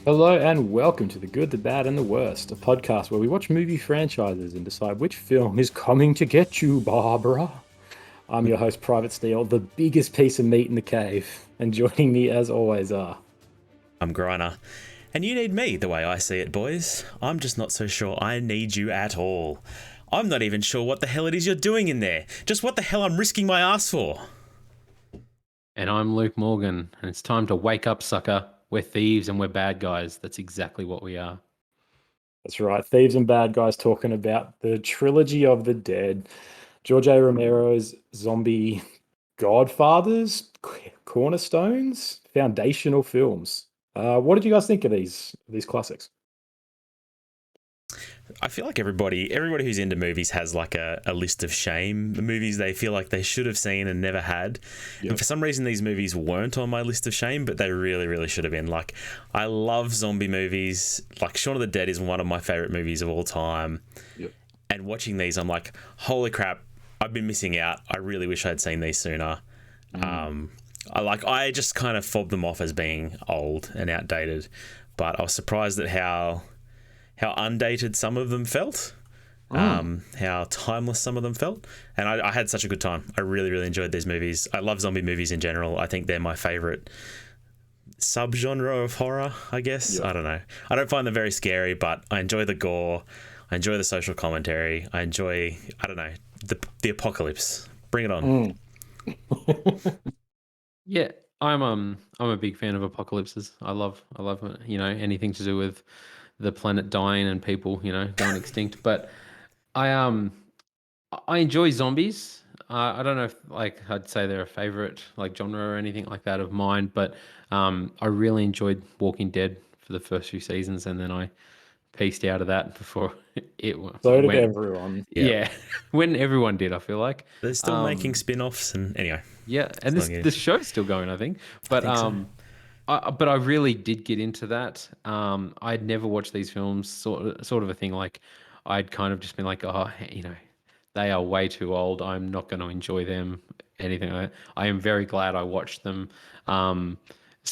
Hello and welcome to The Good, the Bad, and the Worst, a podcast where we watch movie franchises and decide which film is coming to get you, Barbara. I'm your host, Private Steel, the biggest piece of meat in the cave, and joining me as always are. I'm Griner. And you need me, the way I see it, boys. I'm just not so sure I need you at all. I'm not even sure what the hell it is you're doing in there. Just what the hell I'm risking my ass for. And I'm Luke Morgan, and it's time to wake up, sucker. We're thieves and we're bad guys. That's exactly what we are. That's right, thieves and bad guys talking about the Trilogy of the Dead, George A. Romero's zombie godfathers, cornerstones, foundational films. What did you guys think of these classics? I feel like everybody who's into movies has like a list of shame, the movies they feel like they should have seen and never had. Yep. And for some reason these movies weren't on my list of shame, but they really, really should have been. Like, I love zombie movies. Like, Shaun of the Dead is one of my favorite movies of all time. Yep. And watching these, I'm like, holy crap, I've been missing out. I really wish I'd seen these sooner. I just kind of fobbed them off as being old and outdated, but I was surprised at how undated some of them felt, how timeless some of them felt, and I had such a good time. I really, really enjoyed these movies. I love zombie movies in general. I think they're my favorite subgenre of horror, I guess. Yeah. I don't know. I don't find them very scary, but I enjoy the gore. I enjoy the social commentary. I enjoy, I don't know, the apocalypse. Bring it on. Yeah, I'm a big fan of apocalypses. I love anything to do with the planet dying and people going extinct. But I enjoy zombies. I don't know if I'd say they're a favorite genre or anything like that of mine, but I really enjoyed Walking Dead for the first few seasons, and then I pieced out of that before it So did went. everyone. Yeah, when everyone did, I feel like. They're still making spin-offs, and anyway. Yeah, and this show's still going, I think. But think so. I really did get into that. I'd never watched these films, sort of a thing. Like, I'd kind of just been like, oh, they are way too old. I'm not going to enjoy them. Anything. I am very glad I watched them. Some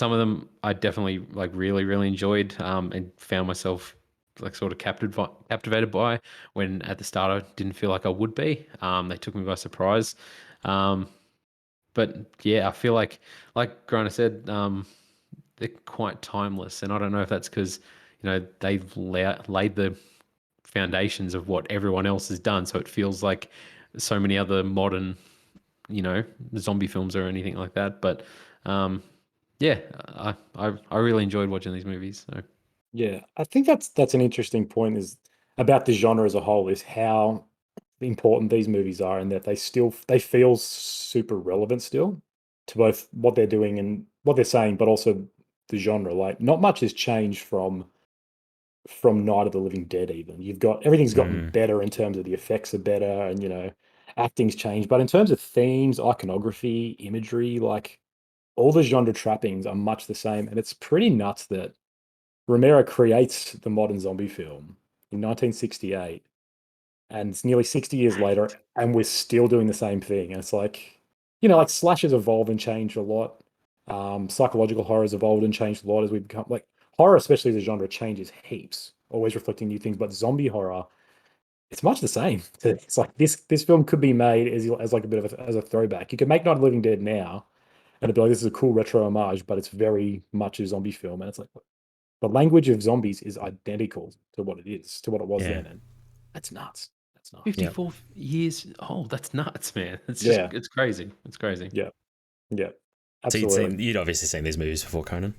of them I definitely really, really enjoyed, and found myself sort of captivated by, when at the start I didn't feel like I would be. They took me by surprise. But yeah, I feel like Grana said, they're quite timeless, and I don't know if that's because they've laid the foundations of what everyone else has done, so it feels like so many other modern, zombie films or anything like that. But yeah, I really enjoyed watching these movies. So. Yeah, I think that's an interesting point is about the genre as a whole is how important these movies are and that they feel super relevant still to both what they're doing and what they're saying, but also the genre. Like not much has changed from Night of the Living Dead even. You've got everything's gotten better in terms of the effects are better and acting's changed. But in terms of themes, iconography, imagery, like all the genre trappings are much the same. And it's pretty nuts that Romero creates the modern zombie film in 1968, and it's nearly 60 years later, and we're still doing the same thing. And it's like, like slashers evolve and change a lot. Psychological horror's evolved and changed a lot as we become like horror, especially as a genre, changes heaps, always reflecting new things. But zombie horror, it's much the same. It's like this film could be made as like a bit of as a throwback. You could make Night of the Living Dead now, and it'd be like this is a cool retro homage, but it's very much a zombie film, and it's like the language of zombies is identical to what it is, to what it was then. And that's nuts. That's nuts. 54 years old. That's nuts, man. It's crazy. It's crazy. Yeah. Yeah. So Absolutely. you'd obviously seen these movies before, Conan.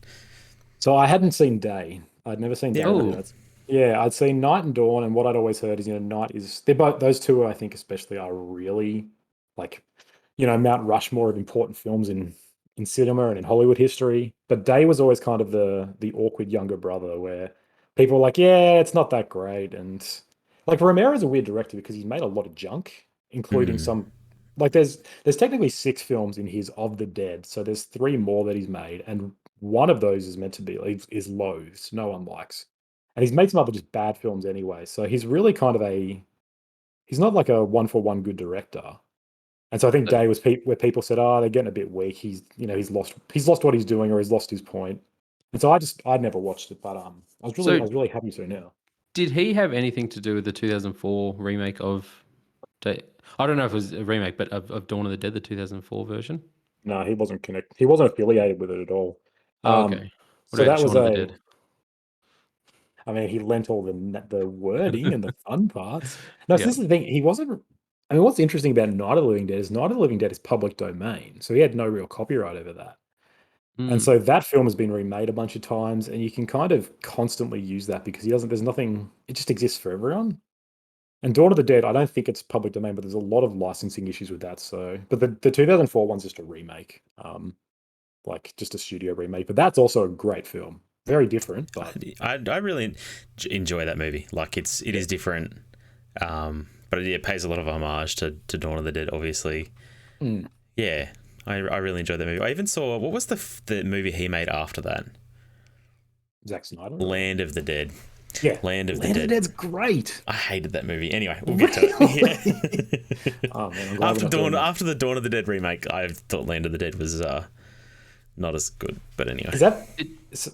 So I hadn't seen Day. I'd never seen Day. Oh. Yeah, I'd seen Night and Dawn, and what I'd always heard is, Night is they're both those two I think especially are really like, Mount Rushmore of important films in cinema and in Hollywood history. But Day was always kind of the awkward younger brother where people were like, yeah, it's not that great. And like Romero's a weird director because he's made a lot of junk, including some like there's technically 6 films in his of the Dead. So there's 3 more that he's made, and one of those is meant to be is loathed, no one likes. And he's made some other just bad films anyway. So he's really kind of he's not like a one for one good director. And so I think Day was where people said, "Oh, they're getting a bit weak. He's lost what he's doing, or he's lost his point." And so I'd never watched it, but I So was really happy to now. did he have anything to do with the 2004 remake of? I don't know if it was a remake, but of Dawn of the Dead, the 2004 version. No, he wasn't connected. He wasn't affiliated with it at all. Oh, okay. What So about that was Shaun of the Dead? I mean, he lent all the wording and the fun parts. No, so Yeah. this is the thing. He wasn't. I mean, what's interesting about Night of the Living Dead is Night of the Living Dead is public domain, so he had no real copyright over that. And Mm. so that film has been remade a bunch of times, and you can kind of constantly use that because he doesn't. There's nothing. It just exists for everyone. And Dawn of the Dead, I don't think it's public domain, but there's a lot of licensing issues with that. So, but the 2004 one's just a remake, like just a studio remake. But that's also a great film. Very different, but I really enjoy that movie. Like it is different, but it pays a lot of homage to Dawn of the Dead, obviously. Mm. Yeah, I really enjoyed that movie. I even saw, what was the movie he made after that? Zack Snyder. Land of the Dead. Yeah, Land of the Land of Dead. the Dead's great. I hated that movie. Anyway, we'll get to it. Yeah. Oh man, I'm glad After the Dawn of the Dead remake, I thought Land of the Dead was not as good. But anyway, is that? So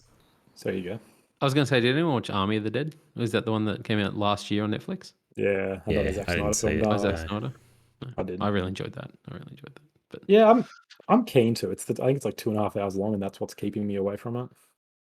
there you go. I was going to say, did anyone watch Army of the Dead? Was that the one that came out last year on Netflix? Yeah, another Zack I didn't see Snyder it. film. Oh, Zack No, Snyder? No. I didn't. I really enjoyed that. But Yeah, I'm keen to. I think it's like 2.5 hours long, and that's what's keeping me away from it.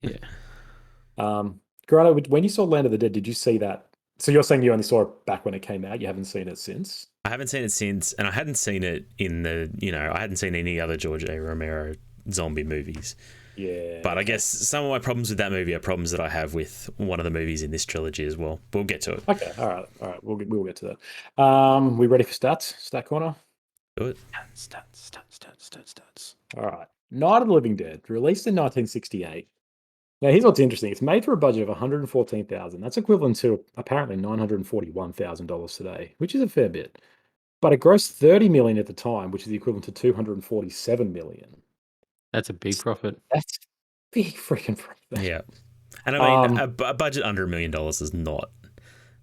yeah. Grano, when you saw Land of the Dead, did you see that? So you're saying you only saw it back when it came out. You haven't seen it since. I haven't seen it since, and I hadn't seen it I hadn't seen any other George A. Romero zombie movies. Yeah. But I guess some of my problems with that movie are problems that I have with one of the movies in this trilogy as well. We'll get to it. Okay. All right. We'll get to that. We ready for stats? Stat corner. Do it. Stats. All right. Night of the Living Dead, released in 1968. Now, here's what's interesting. It's made for a budget of $114,000. That's equivalent to apparently $941,000 today, which is a fair bit. But it grossed $30 million at the time, which is the equivalent to $247 million. That's a big profit. That's big freaking profit. Yeah. And I mean, a budget under $1 million is not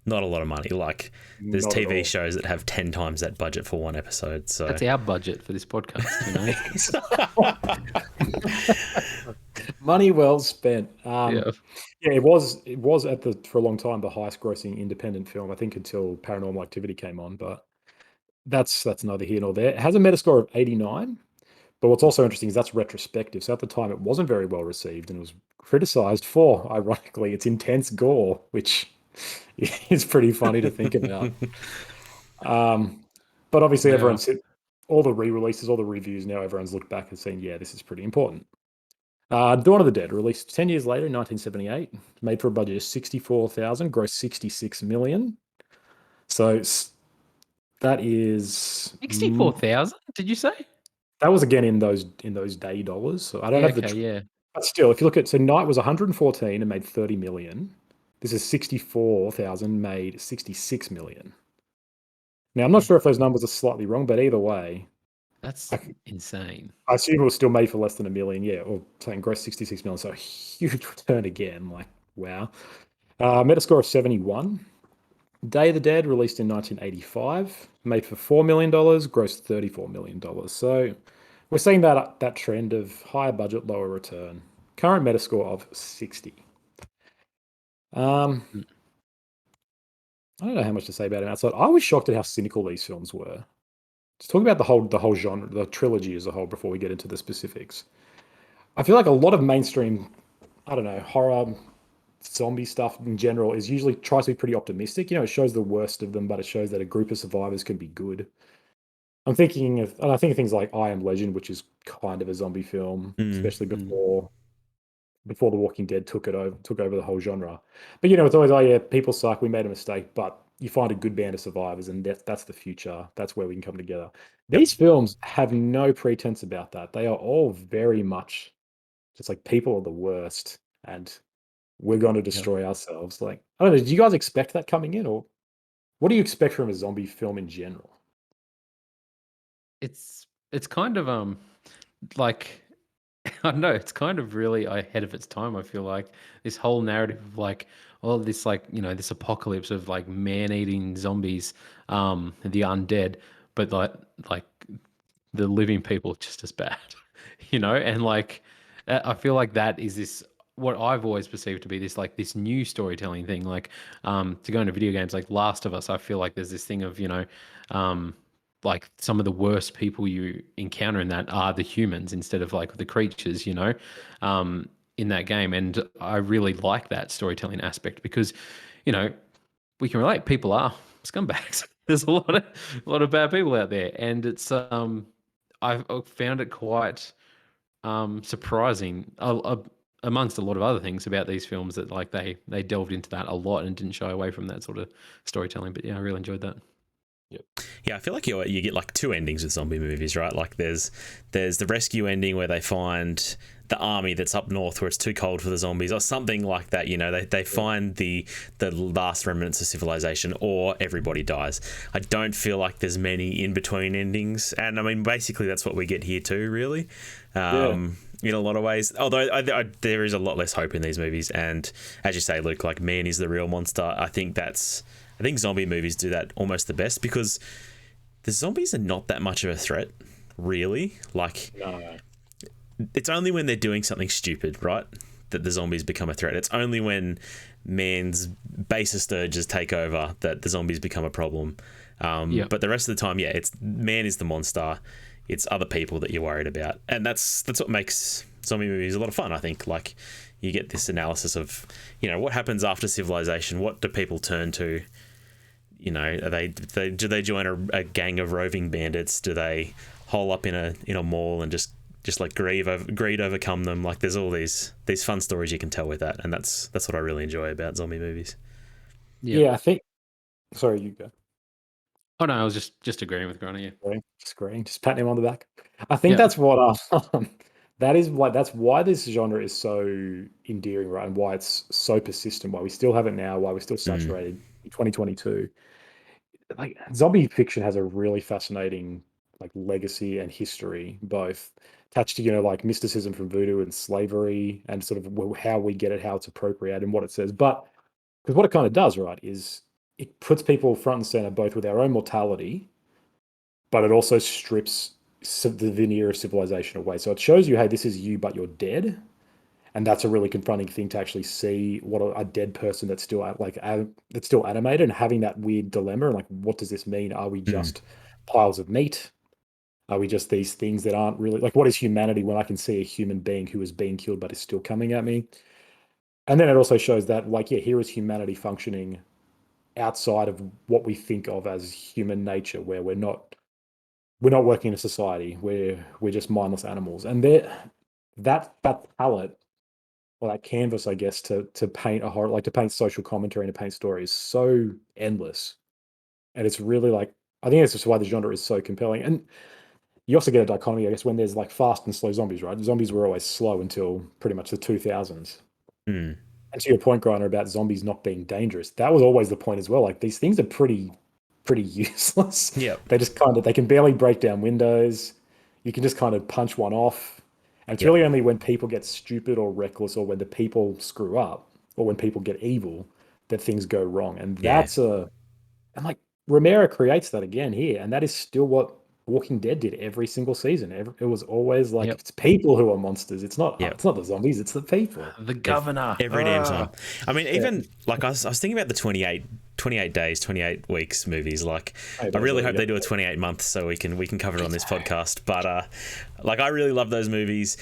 a lot of money. Like, there's Not at TV all. shows that have 10 times that budget for one episode. So That's our budget for this podcast, Money well spent. Yeah. Yeah, it was for a long time the highest grossing independent film, I think, until Paranormal Activity came on, but that's neither here nor there. It has a Metascore of 89, but what's also interesting is that's retrospective. So at the time it wasn't very well received and was criticized for, ironically, its intense gore, which is pretty funny to think about. But obviously Yeah. all the re-releases, all the reviews now, everyone's looked back and seen, yeah, this is pretty important. Dawn of the Dead, released 10 years later in 1978, made for a budget of 64,000, grossed 66 million. So that is 64,000, did you say? that was again in those day dollars. So I don't Yeah, have the okay, yeah. but still, if you look at Night was 114 and made 30 million. This is 64,000 made 66 million. Now I'm not sure if those numbers are slightly wrong, but either way, That's insane. I assume it was still made for less than $1 million, yeah, or saying gross 66 million, so a huge return again. Like, wow. Metascore of 71. Day of the Dead, released in 1985, made for $4 million, grossed $34 million. So we're seeing that trend of higher budget, lower return. Current Metascore of 60. I don't know how much to say about it outside. I was shocked at how cynical these films were. Just talking about the whole genre, the trilogy as a whole, before we get into the specifics. I feel like a lot of mainstream, I don't know, horror, zombie stuff in general is usually tries to be pretty optimistic. You know, it shows the worst of them, but it shows that a group of survivors can be good. I think of things like I Am Legend, which is kind of a zombie film, especially before The Walking Dead took over the whole genre. But you know, it's always, oh yeah, people suck, we made a mistake, but you find a good band of survivors, and that's the future. That's where we can come together. These films have no pretense about that. They are all very much just like people are the worst, and we're going to destroy ourselves. Like, I don't know. Do you guys expect that coming in, or what do you expect from a zombie film in general? It's kind of like I don't know, it's kind of really ahead of its time. I feel like this whole narrative of like all this, like, you know, this apocalypse of like man-eating zombies, the undead, but like the living people just as bad, you know, and like I feel like that is this what I've always perceived to be this new storytelling thing, like to go into video games like Last of Us. I feel like there's this thing of um, like some of the worst people you encounter in that are the humans instead of like the creatures, in that game. And I really like that storytelling aspect because, you know, we can relate. People are scumbags. There's a lot of bad people out there, and it's I've found it quite surprising amongst a lot of other things about these films that like they delved into that a lot and didn't shy away from that sort of storytelling. But yeah, I really enjoyed that. Yep. Yeah, I feel like you get like two endings with zombie movies, right? Like there's the rescue ending where they find the army that's up north where it's too cold for the zombies or something like that. They find the last remnants of civilization or everybody dies. I don't feel like there's many in between endings, and I mean basically that's what we get here too, really. Yeah. In a lot of ways, although there is a lot less hope in these movies, and as you say, Luke, like man is the real monster. I think zombie movies do that almost the best because the zombies are not that much of a threat, really. Like, No. it's only when they're doing something stupid, right, that the zombies become a threat. It's only when man's basest urges take over that the zombies become a problem. Yeah. But the rest of the time, yeah, it's man is the monster. It's other people that you're worried about, and that's what makes zombie movies a lot of fun. I think, like, you get this analysis of, what happens after civilization. What do people turn to? Do they join a gang of roving bandits? Do they hole up in a mall and just like greed overcome them? Like there's all these fun stories you can tell with that, and that's what I really enjoy about zombie movies. Yeah. Yeah, I think. Sorry, you go. Oh no, I was just agreeing with Grant. Yeah. Screen, just patting him on the back. I think Yeah. that's what that's why this genre is so endearing, right? And why it's so persistent, why we still have it now, why we're still Mm, saturated in 2022. Like zombie fiction has a really fascinating like legacy and history, both attached to, like mysticism from voodoo and slavery and sort of how we get it, how it's appropriate and what it says. But because what it kind of does, right, is it puts people front and center both with our own mortality, but it also strips the veneer of civilization away. So it shows you, hey, this is you, but you're dead. And that's a really confronting thing to actually see what a dead person that's still that's still animated and having that weird dilemma. And like, what does this mean? Are we mm, just piles of meat? Are we just these things that aren't really like what is humanity when I can see a human being who is being killed but is still coming at me? And then it also shows that, like, yeah, here is humanity functioning outside of what we think of as human nature, where we're not working in a society. We're just mindless animals. And that palette or that canvas, I guess, to paint a horror, like to paint social commentary and to paint stories, so endless. And it's really like I think that's just why the genre is so compelling. And you also get a dichotomy, I guess, when there's like fast and slow zombies, right? Zombies were always slow until pretty much the 2000s. mm. And to your point, Griner, about zombies not being dangerous, that was always the point as well. Like these things are pretty useless. Yep, They can barely break down windows. You can just kind of punch one off. And it's yep, really only when people get stupid or reckless or when the people screw up or when people get evil that things go wrong. And yeah, and like Romero creates that again here. And that is still what Walking Dead did every single season. It was always like Yep. it's people who are monsters. yep. It's not the zombies, it's the people. The Ev- governor. every damn time. I mean, Yeah. even like I was thinking about the 28 days, 28 weeks movies. Like, Hey, I really Basil, hope they yep. do a 28 months so we can cover it on this podcast. But like I really love those movies.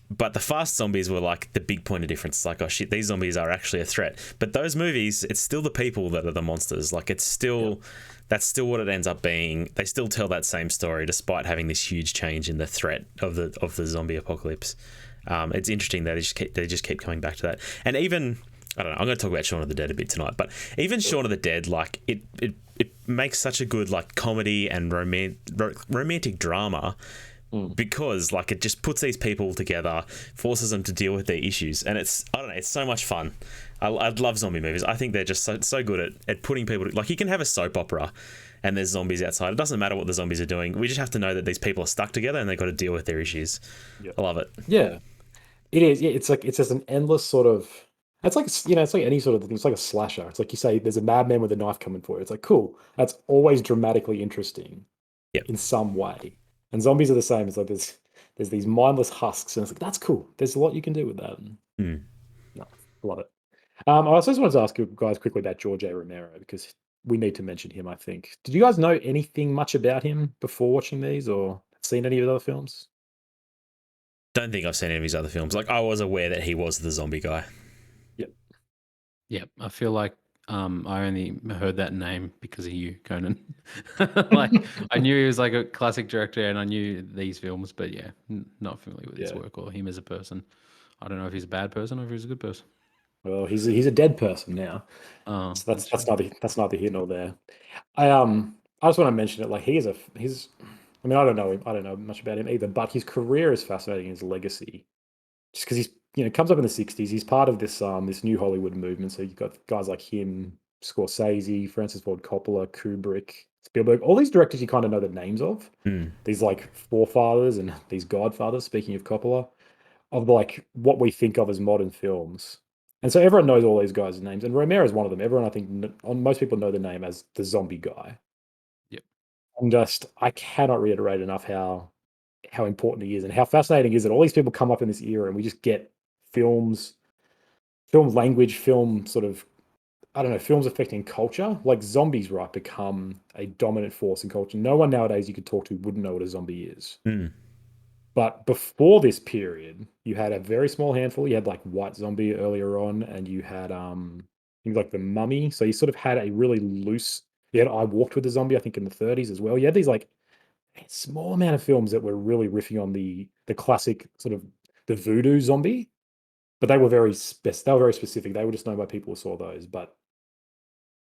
But the fast zombies were like the big point of difference. It's like, oh shit, these zombies are actually a threat. But those movies, it's still the people that are the monsters. Like it's still that's still what it ends up being. They still tell that same story despite having this huge change in the threat of the zombie apocalypse. It's interesting that they just keep coming back to that. And even I don't know. I'm going to talk about Shaun of the Dead a bit tonight, but even Shaun of the Dead, like it makes such a good like comedy and romantic drama because like it just puts these people together, forces them to deal with their issues, and I don't know, it's so much fun. I'd love zombie movies. I think they're just so good at putting people like you can have a soap opera and there's zombies outside. It doesn't matter what the zombies are doing. We just have to know that these people are stuck together and they've got to deal with their issues. Yep. I love it. Yeah. It is. Yeah, it's like it's just an endless sort of. It's like it's like any sort of thing. It's like a slasher. It's like you say, there's a madman with a knife coming for you. It's like cool. That's always dramatically interesting Yep. in some way. And zombies are the same. It's like there's these mindless husks, and it's like that's cool. There's a lot you can do with that. Mm. Love it. I also just wanted to ask you guys quickly about George A. Romero because we need to mention him, I think. Did you guys know anything much about him before watching these or seen any of his other films? Don't think I've seen any of his other films. Like, I was aware that he was the zombie guy. Yep. Yep, I feel like I only heard that name because of you, Conan. Like I knew he was like a classic director, and I knew these films, but yeah, not familiar with his Yeah. work or him as a person. I don't know if he's a bad person or if he's a good person. Well, he's a dead person now. Oh, So that's true. neither here nor there. I just want to mention it. Like he's. I mean, I don't know him. I don't know much about him either. But his career is fascinating. His legacy, just because he's comes up in the '60s. He's part of this new Hollywood movement. So you've got guys like him, Scorsese, Francis Ford Coppola, Kubrick, Spielberg. All these directors you kind of know the names of. Hmm. These like forefathers and these godfathers. Speaking of Coppola, of like what we think of as modern films. And so everyone knows all these guys' names, and Romero is one of them. Everyone, I think, most people know the name as the zombie guy. Yep. And just, I cannot reiterate enough how important he is and how fascinating it is that all these people come up in this era, and we just get films, film language, film sort of, I don't know, films affecting culture. Like zombies, right, become a dominant force in culture. No one nowadays you could talk to wouldn't know what a zombie is. Hmm. But before this period, you had a very small handful. You had like White Zombie earlier on, and you had things like the Mummy. So you sort of had a really loose. You had I Walked with the Zombie, I think, in the 30s as well. You had these like a small amount of films that were really riffing on the classic sort of the voodoo zombie, but they were they were very specific. They were just known by people who saw those. But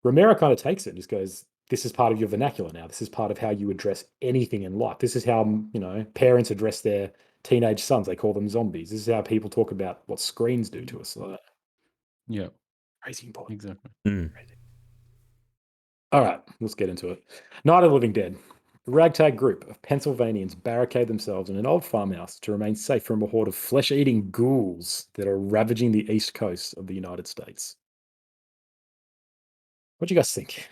Romero kind of takes it and just goes, this is part of your vernacular now. This is part of how you address anything in life. This is how, parents address their teenage sons. They call them zombies. This is how people talk about what screens do to us. Like, Yeah, crazy important. exactly. Hmm. All right, let's get into it. Night of the Living Dead. A ragtag group of Pennsylvanians barricade themselves in an old farmhouse to remain safe from a horde of flesh-eating ghouls that are ravaging the east coast of the United States. What do you guys think?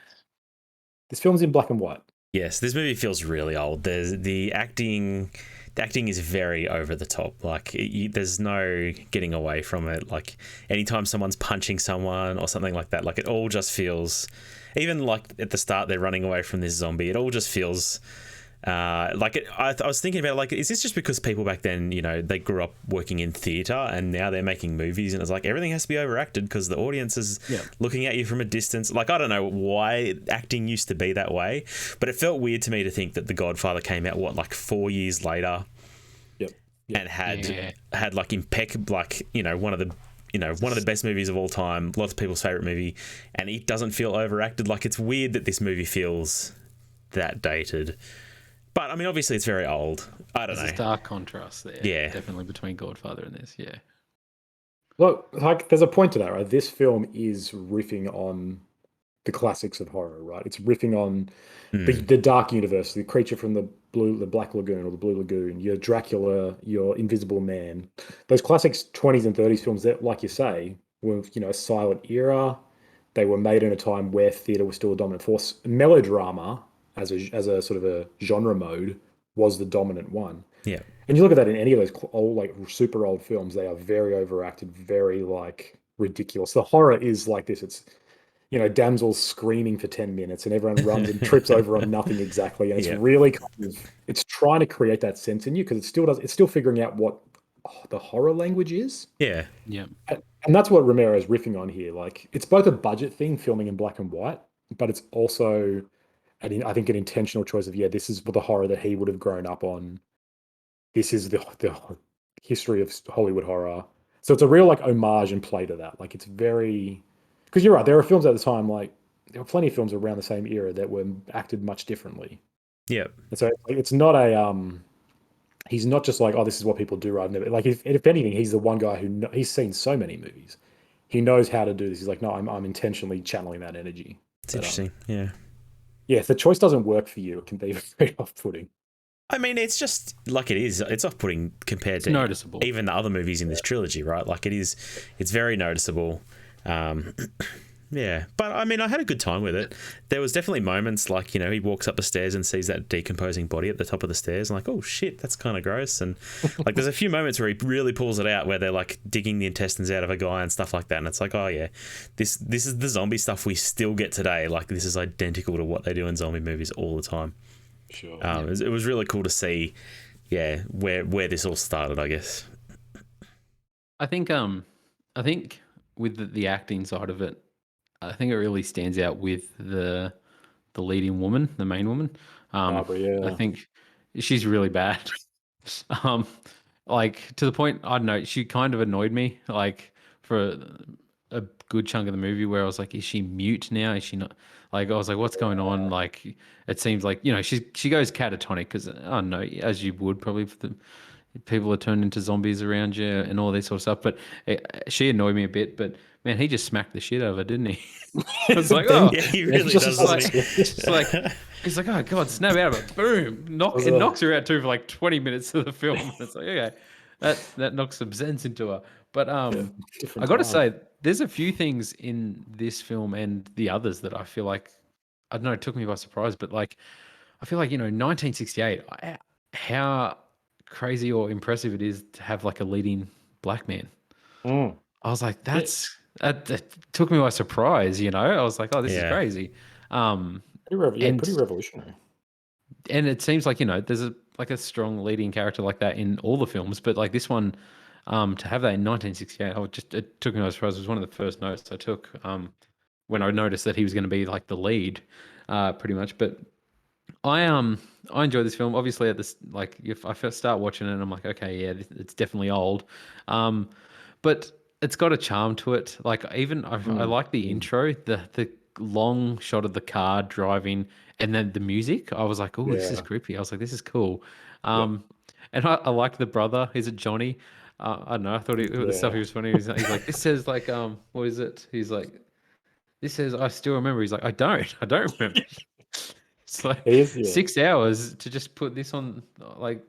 This film's in black and white. Yes, this movie feels really old. There's the acting. The acting is very over the top. Like there's no getting away from it. Like anytime someone's punching someone or something like that, like it all just feels. Even like at the start, they're running away from this zombie. It all just feels. Like I was thinking about like, is this just because people back then, they grew up working in theatre and now they're making movies and it's like everything has to be overacted because the audience is looking at you from a distance. Like I don't know why acting used to be that way, but it felt weird to me to think that The Godfather came out like 4 years later, and had like impeccable, like one of the best movies of all time, lots of people's favorite movie, and it doesn't feel overacted. Like it's weird that this movie feels that dated. But I mean, obviously, it's very old. I don't know. There's a stark contrast there. Yeah. Definitely between Godfather and this. Yeah. Look, like there's a point to that, right? This film is riffing on the classics of horror, right? It's riffing on the Dark Universe, the creature from the Black Lagoon or the Blue Lagoon, your Dracula, your Invisible Man. Those classics 20s and 30s films that, like you say, were a silent era. They were made in a time where theatre was still a dominant force. Melodrama as a sort of a genre mode was the dominant one. Yeah. And you look at that in any of those old, like super old films, they are very overacted, very like ridiculous. The horror is like this. It's, damsels screaming for 10 minutes and everyone runs and trips over on nothing exactly. And it's really it's trying to create that sense in you because it's still figuring out what the horror language is. Yeah. Yeah. And that's what Romero is riffing on here. Like it's both a budget thing, filming in black and white, but it's also, I think, an intentional choice of, this is the horror that he would have grown up on. This is the history of Hollywood horror. So it's a real like homage and play to that. Like it's very, because you're right. There are films at the time, like there were plenty of films around the same era that were acted much differently. Yeah. And so it's not he's not just like, oh, this is what people do right now. Like if anything, he's the one guy who he's seen so many movies. He knows how to do this. He's like, no, I'm intentionally channeling that energy. It's interesting. Yeah. Yeah, if the choice doesn't work for you, it can be very off-putting. I mean, it's just like it is. It's off-putting compared to noticeable. Even the other movies in this trilogy, right? Like it's very noticeable. Yeah, but I mean, I had a good time with it. There was definitely moments like, he walks up the stairs and sees that decomposing body at the top of the stairs, and like, oh shit, that's kind of gross. And like, there's a few moments where he really pulls it out, where they're like digging the intestines out of a guy and stuff like that, and it's like, oh yeah, this is the zombie stuff we still get today. Like, this is identical to what they do in zombie movies all the time. Sure. It was really cool to see, yeah, where this all started, I guess. I think with the acting side of it, I think it really stands out with the leading woman, the main woman. Barbara, I yeah. think she's really bad. um, like to the point, I don't know, she kind of annoyed me. Like for a good chunk of the movie, where I was like, is she mute now? Is she not? Like I was like, what's going on? Like it seems like she goes catatonic because I don't know, as you would probably for the people are turned into zombies around you and all this sort of stuff. But she annoyed me a bit. But man, he just smacked the shit out of her, didn't he? It's like, Then- oh, Yeah, he yeah, really just does, like, doesn't he? it's like he's like, oh god, snap out of it, boom, Was it a knocks her out too for like 20 minutes of the film. It's like, okay, that knocks some sense into her. But yeah, I different got to time. say, there's a few things in this film and the others that I feel like I don't know, it took me by surprise. But like, I feel like 1968, how crazy or impressive it is to have like a leading black man. Mm. I was like, Yeah, that took me by surprise. I was like, oh, this is Yeah. crazy. Um, and pretty revolutionary. and it seems like there's a strong leading character like that in all the films, but like this one, to have that in 1968, it took me by surprise. It was one of the first notes I took when I noticed that he was going to be like the lead, pretty much. But I enjoy this film. Obviously, at this, like if I first start watching it, I'm like, okay, yeah, it's definitely old, um, but it's got a charm to it. Like even I Mm. like the Mm. intro, the long shot of the car driving, and then the music. I was like, oh, this is Yeah, creepy. I was like, this is cool. yeah, Um, and I liked the brother. Is it Johnny? I don't know. I thought the stuff he yeah. was funny. He's like, this says like what is it? He's like, this says I still remember. He's like, I don't remember. It's like It is, yeah, 6 hours to just put this on, like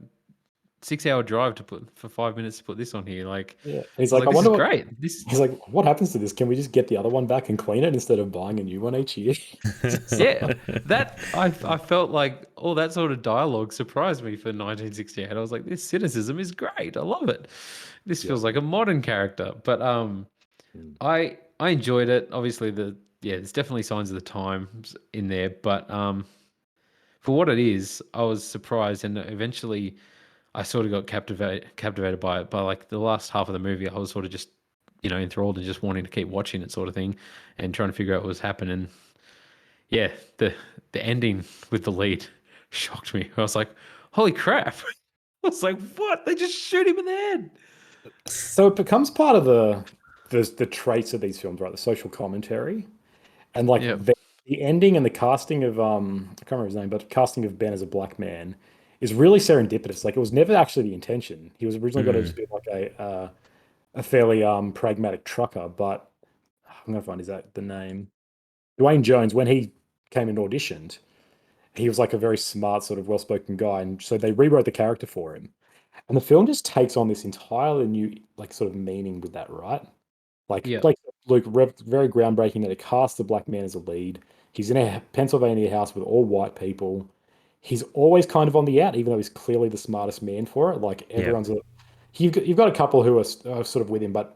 6 hour drive to put for 5 minutes to put this on here. Like, yeah. And I he's was like, like, I this is wonder what. great. This, He's like, what happens to this? Can we just get the other one back and clean it instead of buying a new one each year? Just yeah, like, that I felt like all that sort of dialogue surprised me for 1968. I was like, this cynicism is great. I love it. This yeah. feels like a modern character. But Mm. I enjoyed it. Obviously, there's definitely signs of the times in there, but for what it is, I was surprised, and eventually, I sort of got captivated by it. By like the last half of the movie, I was sort of just enthralled and just wanting to keep watching it, sort of thing, and trying to figure out what was happening. Yeah, the ending with the lead shocked me. I was like, holy crap! I was like, what? They just shoot him in the head. So it becomes part of the traits of these films, right? The social commentary. And like Yeah. the ending and the casting of I can't remember his name, but casting of Ben as a black man is really serendipitous. Like it was never actually the intention. He was originally going to Mm. just be like a fairly pragmatic trucker, but I'm gonna find the name. Dwayne Jones, when he came and auditioned, he was like a very smart, sort of well-spoken guy, and so they rewrote the character for him. And the film just takes on this entirely new, like, sort of meaning with that, right? Yeah. Like Luke, very groundbreaking that it casts the black man as a lead. He's in a Pennsylvania house with all white people. He's always kind of on the out, even though he's clearly the smartest man for it. Like Yeah. you've got a couple who are sort of with him, but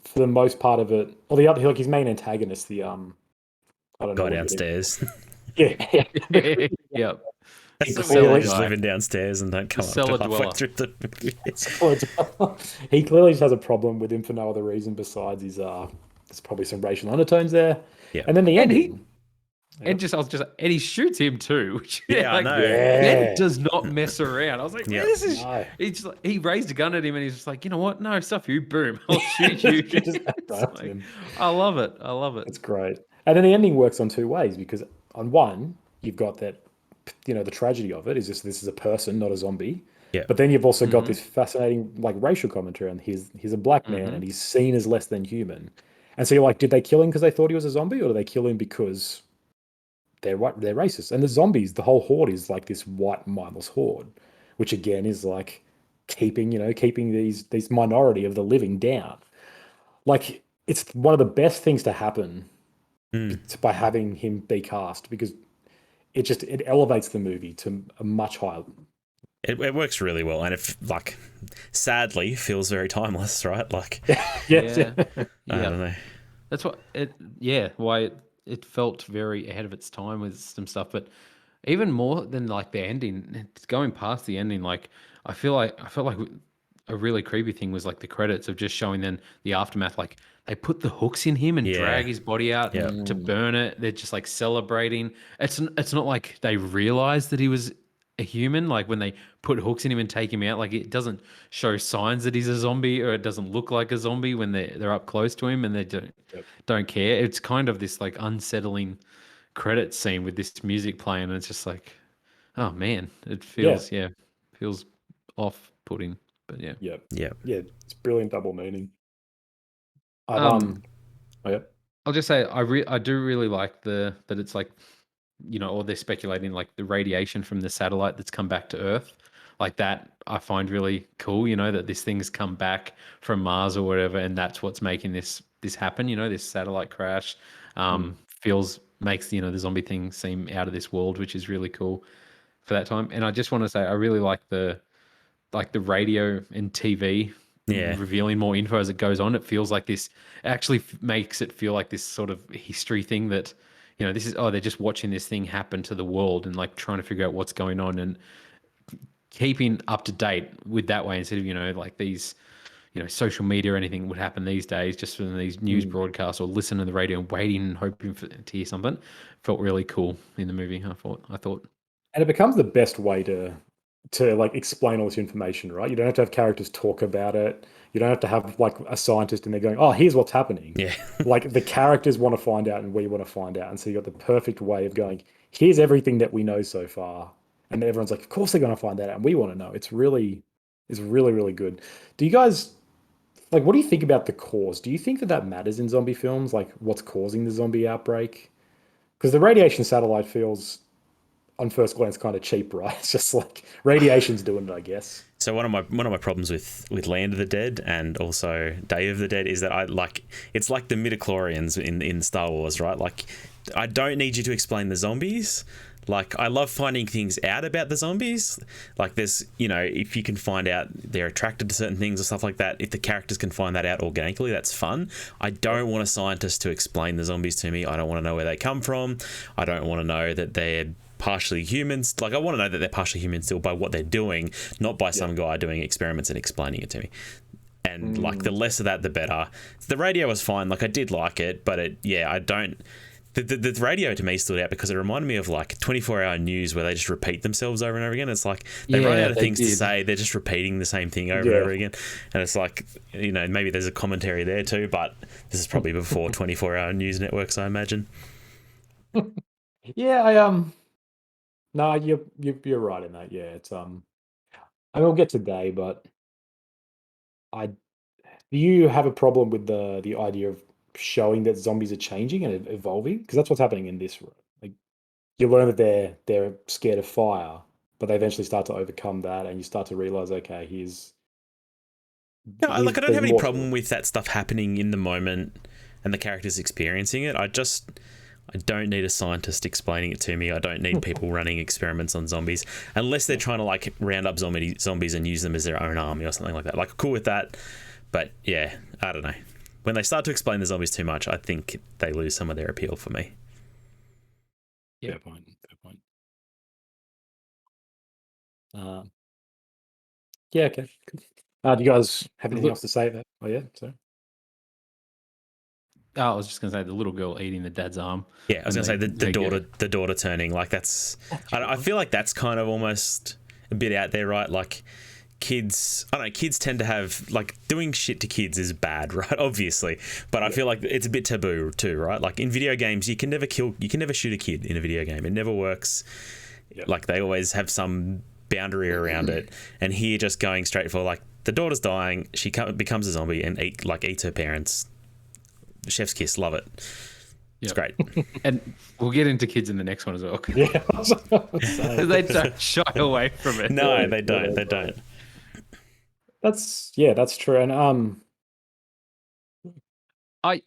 for the most part of it, or the other, like his main antagonist, I don't know Guy what you would downstairs. yeah, yeah. Yep. He That's the cellar one clearly just guy. living downstairs and don't The come up cellar to halfway dweller. through the movie. he clearly just has a problem with him for no other reason besides there's probably some racial undertones there. Yeah. And then the And he ending. and just I was just and he shoots him too. Which, Yeah, I like know. Ben Yeah. does not mess around. I was like, man, Yeah. this is. No. He raised a gun at him and he's just like, you know what? No, stuff you. Boom, I'll shoot you. Just It's burns like, him. I love it. I love it. It's great. And then the ending works on two ways because on one, you've got that, the tragedy of it is just this is a person, not a zombie. Yeah. But then you've also got Mhm. this fascinating like racial commentary on he's a black man Mhm. and he's seen as less than human. And so you're like, did they kill him because they thought he was a zombie, or did they kill him because they're racist? And the zombies, the whole horde is like this white mindless horde, which again is like keeping these minority of the living down. Like it's one of the best things to happen Mm. by having him be cast, because it elevates the movie to a much higher. It works really well, and it like sadly feels very timeless, right? Like Yes, Yeah. I Yeah. don't know. That's what it. Yeah, why it felt very ahead of its time with some stuff, but even more than like the ending, it's going past the ending. Like I felt like a really creepy thing was like the credits of just showing then the aftermath. Like they put the hooks in him and Yeah, drag his body out yeah, to burn it. They're just like celebrating. It's not like they realized that he was a human. Like when they put hooks in him and take him out, like it doesn't show signs that he's a zombie, or it doesn't look like a zombie when they're up close to him and they Yep. don't care. It's kind of this like unsettling credit scene with this music playing, and it's just like, oh man, it Yeah, feels off putting. But yeah. yeah, yeah, yeah. It's brilliant double meaning. I've Um, oh, yeah. I'll just say I do really like that it's like, or they're speculating like the radiation from the satellite that's come back to Earth. Like that I find really cool, that this thing's come back from Mars or whatever, and that's what's making this happen, this satellite crash. Mm, Makes, the zombie thing seem out of this world, which is really cool for that time. And I just want to say I really like the radio and TV yeah. revealing more info as it goes on. It feels like this actually makes it feel like this sort of history thing that, this is, oh, they're just watching this thing happen to the world and like trying to figure out what's going on and keeping up to date with that way instead of, like these, social media or anything would happen these days just from these news mm. broadcasts or listen to the radio and waiting and hoping to hear something. Felt really cool in the movie. I thought. And it becomes the best way to like explain all this information, right? You don't have to have characters talk about it. You don't have to have like a scientist and they're going, "Oh, here's what's happening." Yeah. Like the characters want to find out and we want to find out, and so you got the perfect way of going, "Here's everything that we know so far," and everyone's like, "Of course they're going to find that out, and we want to know." It's really, really good. Do you guys like? What do you think about the cause? Do you think that that matters in zombie films? Like, what's causing the zombie outbreak? Because the radiation satellite feels on first glance kind of cheap, right? It's just like radiation's doing it, I guess. So one of my problems with Land of the Dead and also Day of the Dead is that it's like the midichlorians in Star Wars, right? Like I don't need you to explain the zombies. Like I love finding things out about the zombies. Like there's, if you can find out they're attracted to certain things or stuff like that, if the characters can find that out organically, that's fun. I don't want a scientist to explain the zombies to me. I don't want to know where they come from. I don't want to know that they're partially humans. Like I want to know that they're partially human still by what they're doing, not by some guy doing experiments and explaining it to me. And like the less of that, the better. The radio was fine. Like I did like it, but I don't. The radio to me stood out because it reminded me of like 24-hour news where they just repeat themselves over and over again. It's like they run out of things to say. They're just repeating the same thing over and over again. And it's like, maybe there's a commentary there too, but this is probably before 24-hour news networks, I imagine. Yeah, no, you're right in that. Yeah, it's I will get today, but I do you have a problem with the idea of showing that zombies are changing and evolving? Because that's what's happening in this. Like you learn that they're scared of fire, but they eventually start to overcome that, and you start to realize, okay, No, I don't there's have any more to problem it. with that stuff happening in the moment and the characters experiencing it. I don't need a scientist explaining it to me. I don't need people running experiments on zombies unless they're trying to like round up zombies and use them as their own army or something like that. Like cool with that, but yeah, I don't know. When they start to explain the zombies too much, I think they lose some of their appeal for me. Fair point. Fair point. Um, yeah. Okay. Do you guys have anything else to say about? Oh yeah. Sorry. Oh, I was just gonna say the little girl eating the dad's arm. Yeah, I was When gonna say they go. the daughter turning like I feel like that's kind of almost a bit out there, right? Like kids, I don't know, kids tend to have like doing shit to kids is bad, right? Obviously, but I feel like it's a bit taboo too, right? Like in video games, you can never shoot a kid in a video game. It never works. Yep. Like they always have some boundary around it, and here just going straight for like the daughter's dying, she becomes a zombie and eats her parents. Chef's kiss, love it. It's great. And we'll get into kids in the next one as well. Yeah. They don't shy away from it. No, they don't. They don't. That's true. And I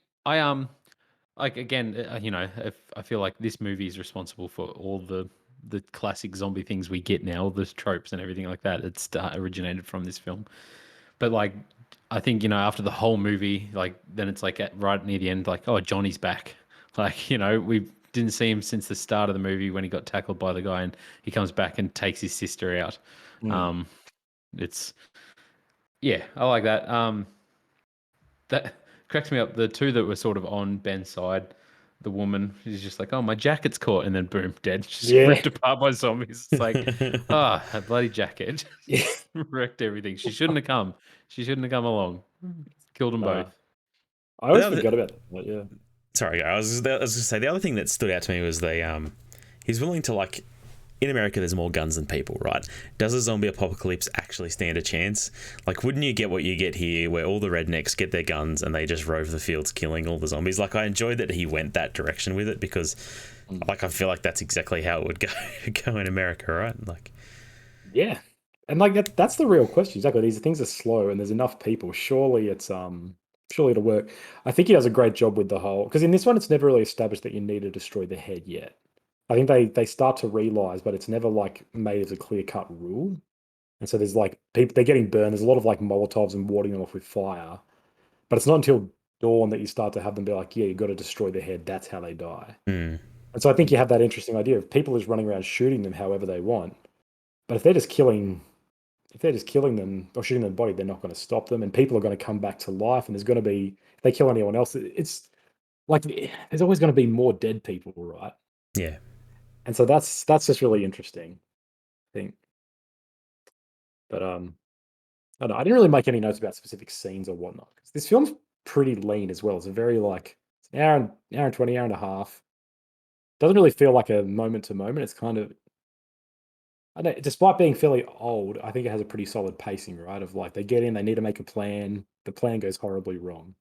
like again, if I feel like this movie is responsible for all the classic zombie things we get now, all the tropes and everything like that. It's originated from this film. But like, I think after the whole movie, like then it's like right near the end, like, oh, Johnny's back. Like, we didn't see him since the start of the movie when he got tackled by the guy, and he comes back and takes his sister out. Um, it's yeah, I like that. That cracks me up. The two that were sort of on Ben's side, the woman is just like, oh, my jacket's caught, and then boom, dead. Just Yeah. ripped apart by zombies. It's like, a bloody jacket. Yeah. Wrecked everything. She shouldn't have come. She shouldn't have come along. Killed them both. I always forgot about that. Yeah. Sorry, I was going to say the other thing that stood out to me was he's willing to, like, in America there's more guns than people, right? Does a zombie apocalypse actually stand a chance? Like, wouldn't you get what you get here, where all the rednecks get their guns and they just rove the fields killing all the zombies? Like, I enjoyed that he went that direction with it, because like, I feel like that's exactly how it would go in America, right? Like, Yeah. And like that's the real question. Exactly. These things are slow and there's enough people. Surely it'll work. I think he does a great job with the whole, because in this one it's never really established that you need to destroy the head yet. I think they start to realize, but it's never like made as a clear-cut rule. And so there's like people, they're getting burned. There's a lot of like Molotovs and warding them off with fire. But it's not until dawn that you start to have them be like, yeah, you got to destroy the head. That's how they die. And so I think you have that interesting idea of people just running around shooting them however they want. But if they're just killing them or shooting them in the body, they're not going to stop them. And people are going to come back to life. And there's going to be, if they kill anyone else, it's like there's always going to be more dead people, right? yeah. And so that's just really interesting, I think. But I don't know. I didn't really make any notes about specific scenes or whatnot, because this film's pretty lean as well. It's a very like it's an hour and 20, hour and a half. Doesn't really feel like a moment to moment. It's kind of, I don't know, despite being fairly old, I think it has a pretty solid pacing, right? Of like they get in, they need to make a plan, the plan goes horribly wrong.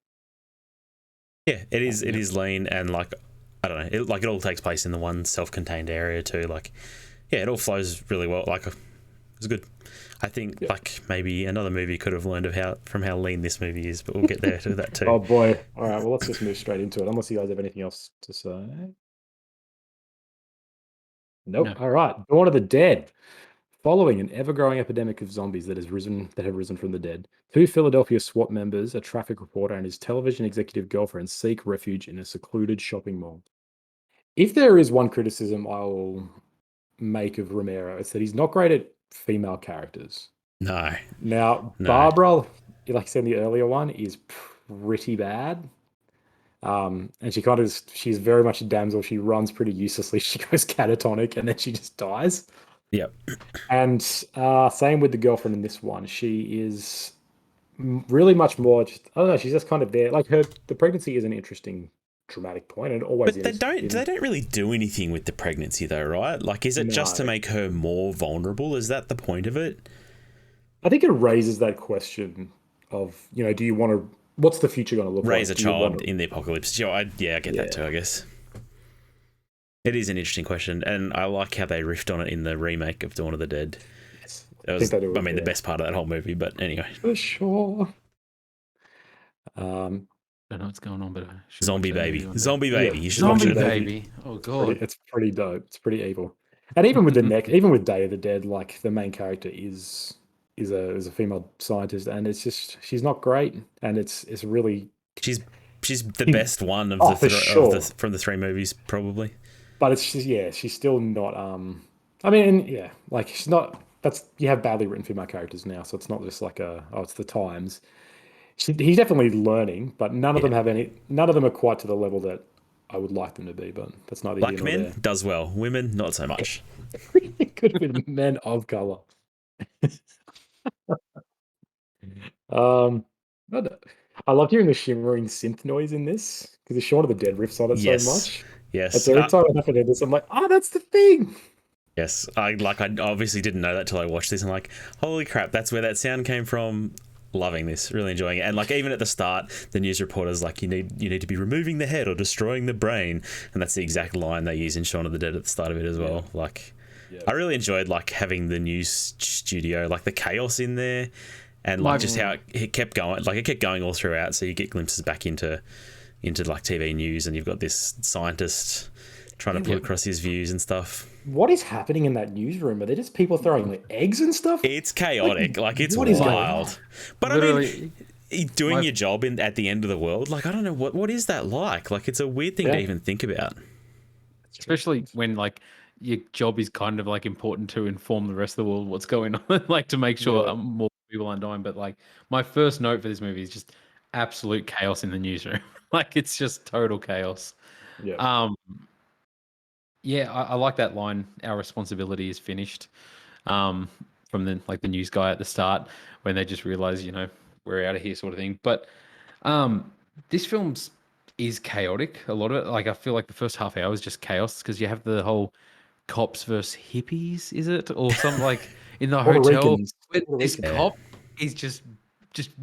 Yeah, it is lean, and like, I don't know, it all takes place in the one self-contained area too. Like, yeah, it all flows really well. Like, it's good. I think like maybe another movie could have learned from how lean this movie is, but we'll get there to that too. Oh boy! All right, well let's just move straight into it. Unless you guys have anything else to say. Nope. No. All right, Dawn of the Dead. Following an ever-growing epidemic of zombies that have risen from the dead, two Philadelphia SWAT members, a traffic reporter, and his television executive girlfriend seek refuge in a secluded shopping mall. If there is one criticism I'll make of Romero, it's that he's not great at female characters. No. Now, Barbara, like I said in the earlier one, is pretty bad. And she's very much a damsel. She runs pretty uselessly. She goes catatonic and then she just dies. Yep. And same with the girlfriend in this one. She is really much more just, I don't know, she's just kind of there. Like the pregnancy is an interesting dramatic point, and it always But they don't really do anything with the pregnancy though, right? Like, is it just to make her more vulnerable? Is that the point of it? I think it raises that question of, do you want to, what's the future going to look like? Raise a child in the apocalypse. I get that too, I guess. It is an interesting question, and I like how they riffed on it in the remake of Dawn of the Dead. Yes. The best part of that whole movie, but anyway. For sure. I don't know what's going on, but Zombie Baby. You should watch it. Zombie Baby. Oh god, it's pretty dope. It's pretty evil. And even with even with Day of the Dead, like the main character is a female scientist, and it's just she's not great, and it's really she's the best one of from the three movies probably. But it's just, she's still not. I mean, like she's not. You have badly written female characters now, so it's not just like it's the times. He's definitely learning, but none of them have any. None of them are quite to the level that I would like them to be. But that's neither here Black nor men there. does well, women not so much. Really good with men of color. I loved hearing the shimmering synth noise in this because the Shaun of the Dead riffs on it so much. Yes. And so every time I happen to this, I'm like, that's the thing. Yes. I obviously didn't know that till I watched this. I'm like, holy crap, that's where that sound came from. Loving this, really enjoying it. And like even at the start, the news reporter's like, you need to be removing the head or destroying the brain. And that's the exact line they use in Shaun of the Dead at the start of it as well. Like I really enjoyed like having the news studio, like the chaos in there. And like just how it kept going, like it kept going all throughout. So you get glimpses back into into like TV news, and you've got this scientist trying to put across his views and stuff. What is happening in that newsroom? Are there just people throwing like eggs and stuff? It's chaotic, like it's what is going on? wild. But Literally, I mean, doing your job at the end of the world, like I don't know what is that like. Like it's a weird thing to even think about. Especially when like your job is kind of like important to inform the rest of the world what's going on, like to make sure more people aren't dying. But like my first note for this movie is just absolute chaos in the newsroom. Like it's just total chaos. Yeah. Yeah, I like that line. Our responsibility is finished. From the news guy at the start when they just realize, we're out of here, sort of thing. But this film's is chaotic. A lot of it, like I feel like the first half hour is just chaos because you have the whole cops versus hippies, is it, or something like in the Puerto hotel? Ricans. This cop is just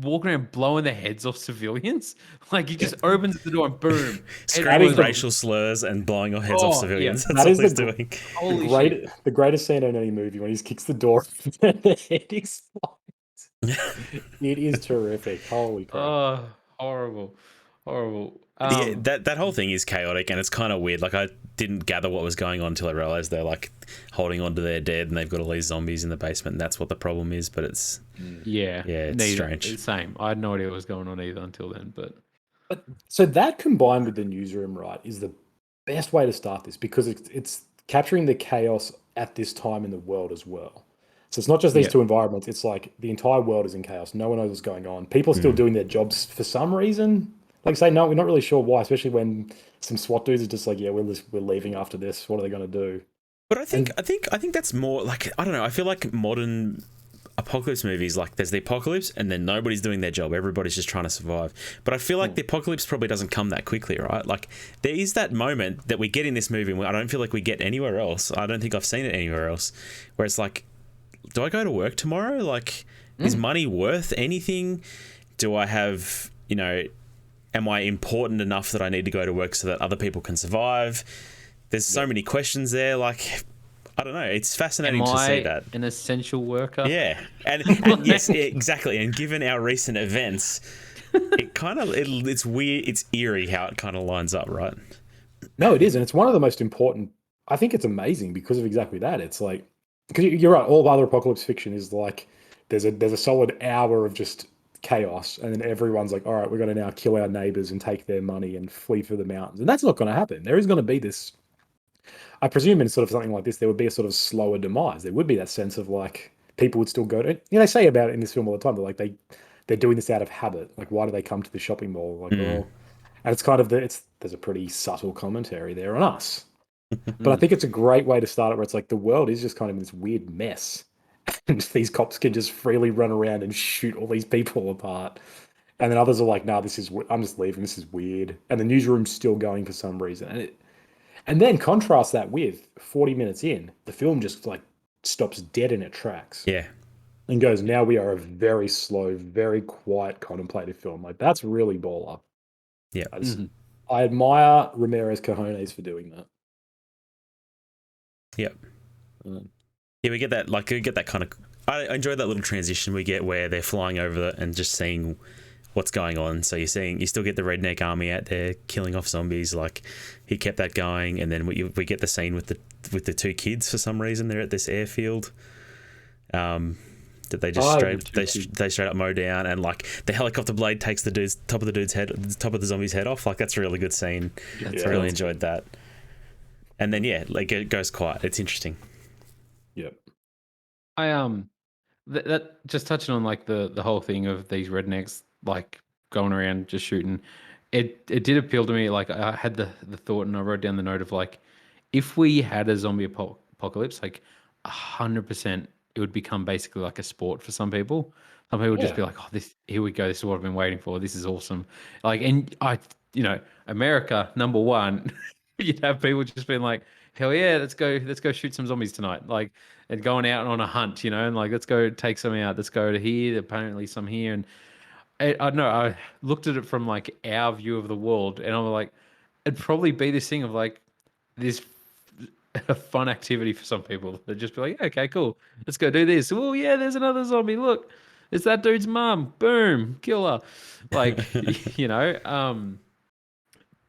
walking around blowing the heads off civilians. Like he just opens the door and boom, screaming racial slurs and blowing off heads off civilians. Yeah. That's what he's doing. The greatest scene in any movie when he kicks the door and the head explodes. It is terrific. Holy crap. Oh, horrible. Yeah, that whole thing is chaotic and it's kind of weird. Like I didn't gather what was going on until I realized they're like holding on to their dead and they've got all these zombies in the basement and that's what the problem is. But it's it's strange. Same. I had no idea what was going on either until then. But so that combined with the newsroom, right, is the best way to start this because it's capturing the chaos at this time in the world as well. So it's not just these two environments. It's like the entire world is in chaos. No one knows what's going on. People are still doing their jobs for some reason. Like I say, no, we're not really sure why, especially when some SWAT dudes are just like, yeah, we're leaving after this. What are they going to do? But I think that's more like, I don't know. I feel like modern apocalypse movies, like there's the apocalypse and then nobody's doing their job. Everybody's just trying to survive. But I feel like the apocalypse probably doesn't come that quickly, right? Like there is that moment that we get in this movie and I don't feel like we get anywhere else. I don't think I've seen it anywhere else where it's like, do I go to work tomorrow? Like, is money worth anything? Do I have, am I important enough that I need to go to work so that other people can survive? There's so many questions there. Like, I don't know. It's fascinating to see that. An essential worker? Yeah. And yes, exactly. And given our recent events, it's weird. It's eerie how it kind of lines up, right? No, it is. And it's one of the most important. I think it's amazing because of exactly that. It's like, because you're right. All other apocalypse fiction is like, there's a solid hour of just chaos and then everyone's like, all right, we're going to now kill our neighbors and take their money and flee through the mountains, and that's not going to happen. There is going to be this, I presume, in sort of something like this there would be a sort of slower demise. There would be that sense of like people would still go to, they say about it in this film all the time, they're like they're doing this out of habit. Like, why do they come to the shopping mall? Like, well, and it's kind of there's a pretty subtle commentary there on us. But I think it's a great way to start it where it's like the world is just kind of in this weird mess. And these cops can just freely run around and shoot all these people apart. And then others are like, nah, I'm just leaving. This is weird. And the newsroom's still going for some reason. And then contrast that with 40 minutes in, the film just like stops dead in its tracks. Yeah. And goes, now we are a very slow, very quiet, contemplative film. Like, that's really baller. Yeah. I admire Romero's cojones for doing that. Yep. Yeah, we get that kind of. I enjoy that little transition we get where they're flying over it and just seeing what's going on. So you still get the redneck army out there killing off zombies. Like he kept that going, and then we get the scene with the two kids for some reason. They're at this airfield. That they just they straight up mow down, and like the helicopter blade takes the top of the zombie's head off. Like that's a really good scene. I really enjoyed that. And then like it goes quiet. It's interesting. Yep. I that just touching on like the whole thing of these rednecks like going around just shooting. It did appeal to me. Like I had the thought, and I wrote down the note of like, if we had a zombie apocalypse, like 100%, it would become basically like a sport for some people. Some people would just be like, oh, here we go. This is what I've been waiting for. This is awesome. Like, and America, number one. You'd have people just being like, hell yeah, let's go shoot some zombies tonight. Like, and going out on a hunt, and like, let's go take some out. Let's go to here. Apparently some here. And I don't know. I looked at it from like our view of the world, and I was like, it'd probably be this thing of like this a fun activity for some people. They'd just be like, okay, cool. Let's go do this. Oh yeah, there's another zombie. Look, it's that dude's mum. Boom, kill her. Like,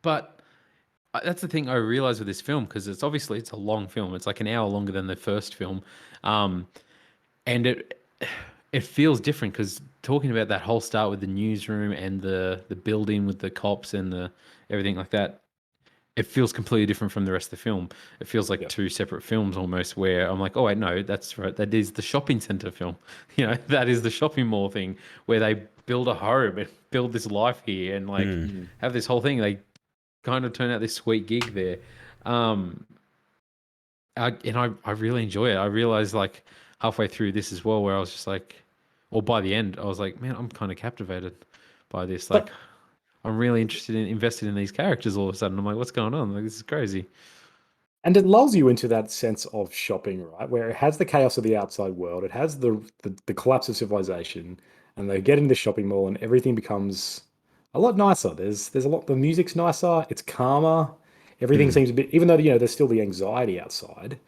But that's the thing I realized with this film, because it's a long film. It's like an hour longer than the first film, um, and it feels different because talking about that whole start with the newsroom and the building with the cops and the everything like that, it feels completely different from the rest of the film. It feels like Yeah. two separate films almost, where I'm like, oh wait, no, that's right. That is the shopping center film. That is the shopping mall thing where they build a home and build this life here and like Mm. Mm. have this whole thing. They kind of turn out this sweet gig there. Um, I really enjoy it. I realized like halfway through this as well, where I was just like, or by the end, I was like, man, I'm kind of captivated by this. Like, But I'm really invested in these characters all of a sudden. I'm like, what's going on? Like, this is crazy. and it lulls you into that sense of shopping, right? Where it has the chaos of the outside world, it has the collapse of civilization, and they get into the shopping mall, and everything becomes a lot nicer. There's a lot. The music's nicer. It's calmer. Everything Mm. seems a bit, even though there's still the anxiety outside.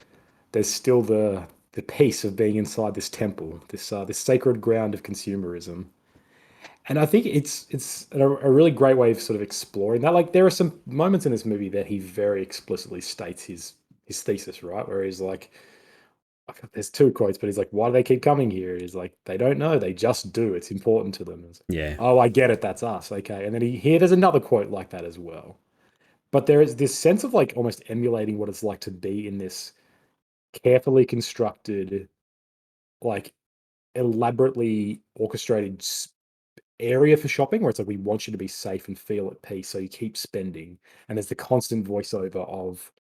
There's still the peace of being inside this temple, this sacred ground of consumerism. And I think it's a really great way of sort of exploring that. Like there are some moments in this movie that he very explicitly states his thesis, right? Where he's like, there's two quotes, but he's like, "Why do they keep coming here?" He's like, "They don't know. They just do. It's important to them." It's like, Yeah. oh, I get it. That's us. Okay. And then here there's another quote like that as well. But there is this sense of like almost emulating what it's like to be in this carefully constructed, like elaborately orchestrated area for shopping where it's like we want you to be safe and feel at peace, so you keep spending. And there's the constant voiceover of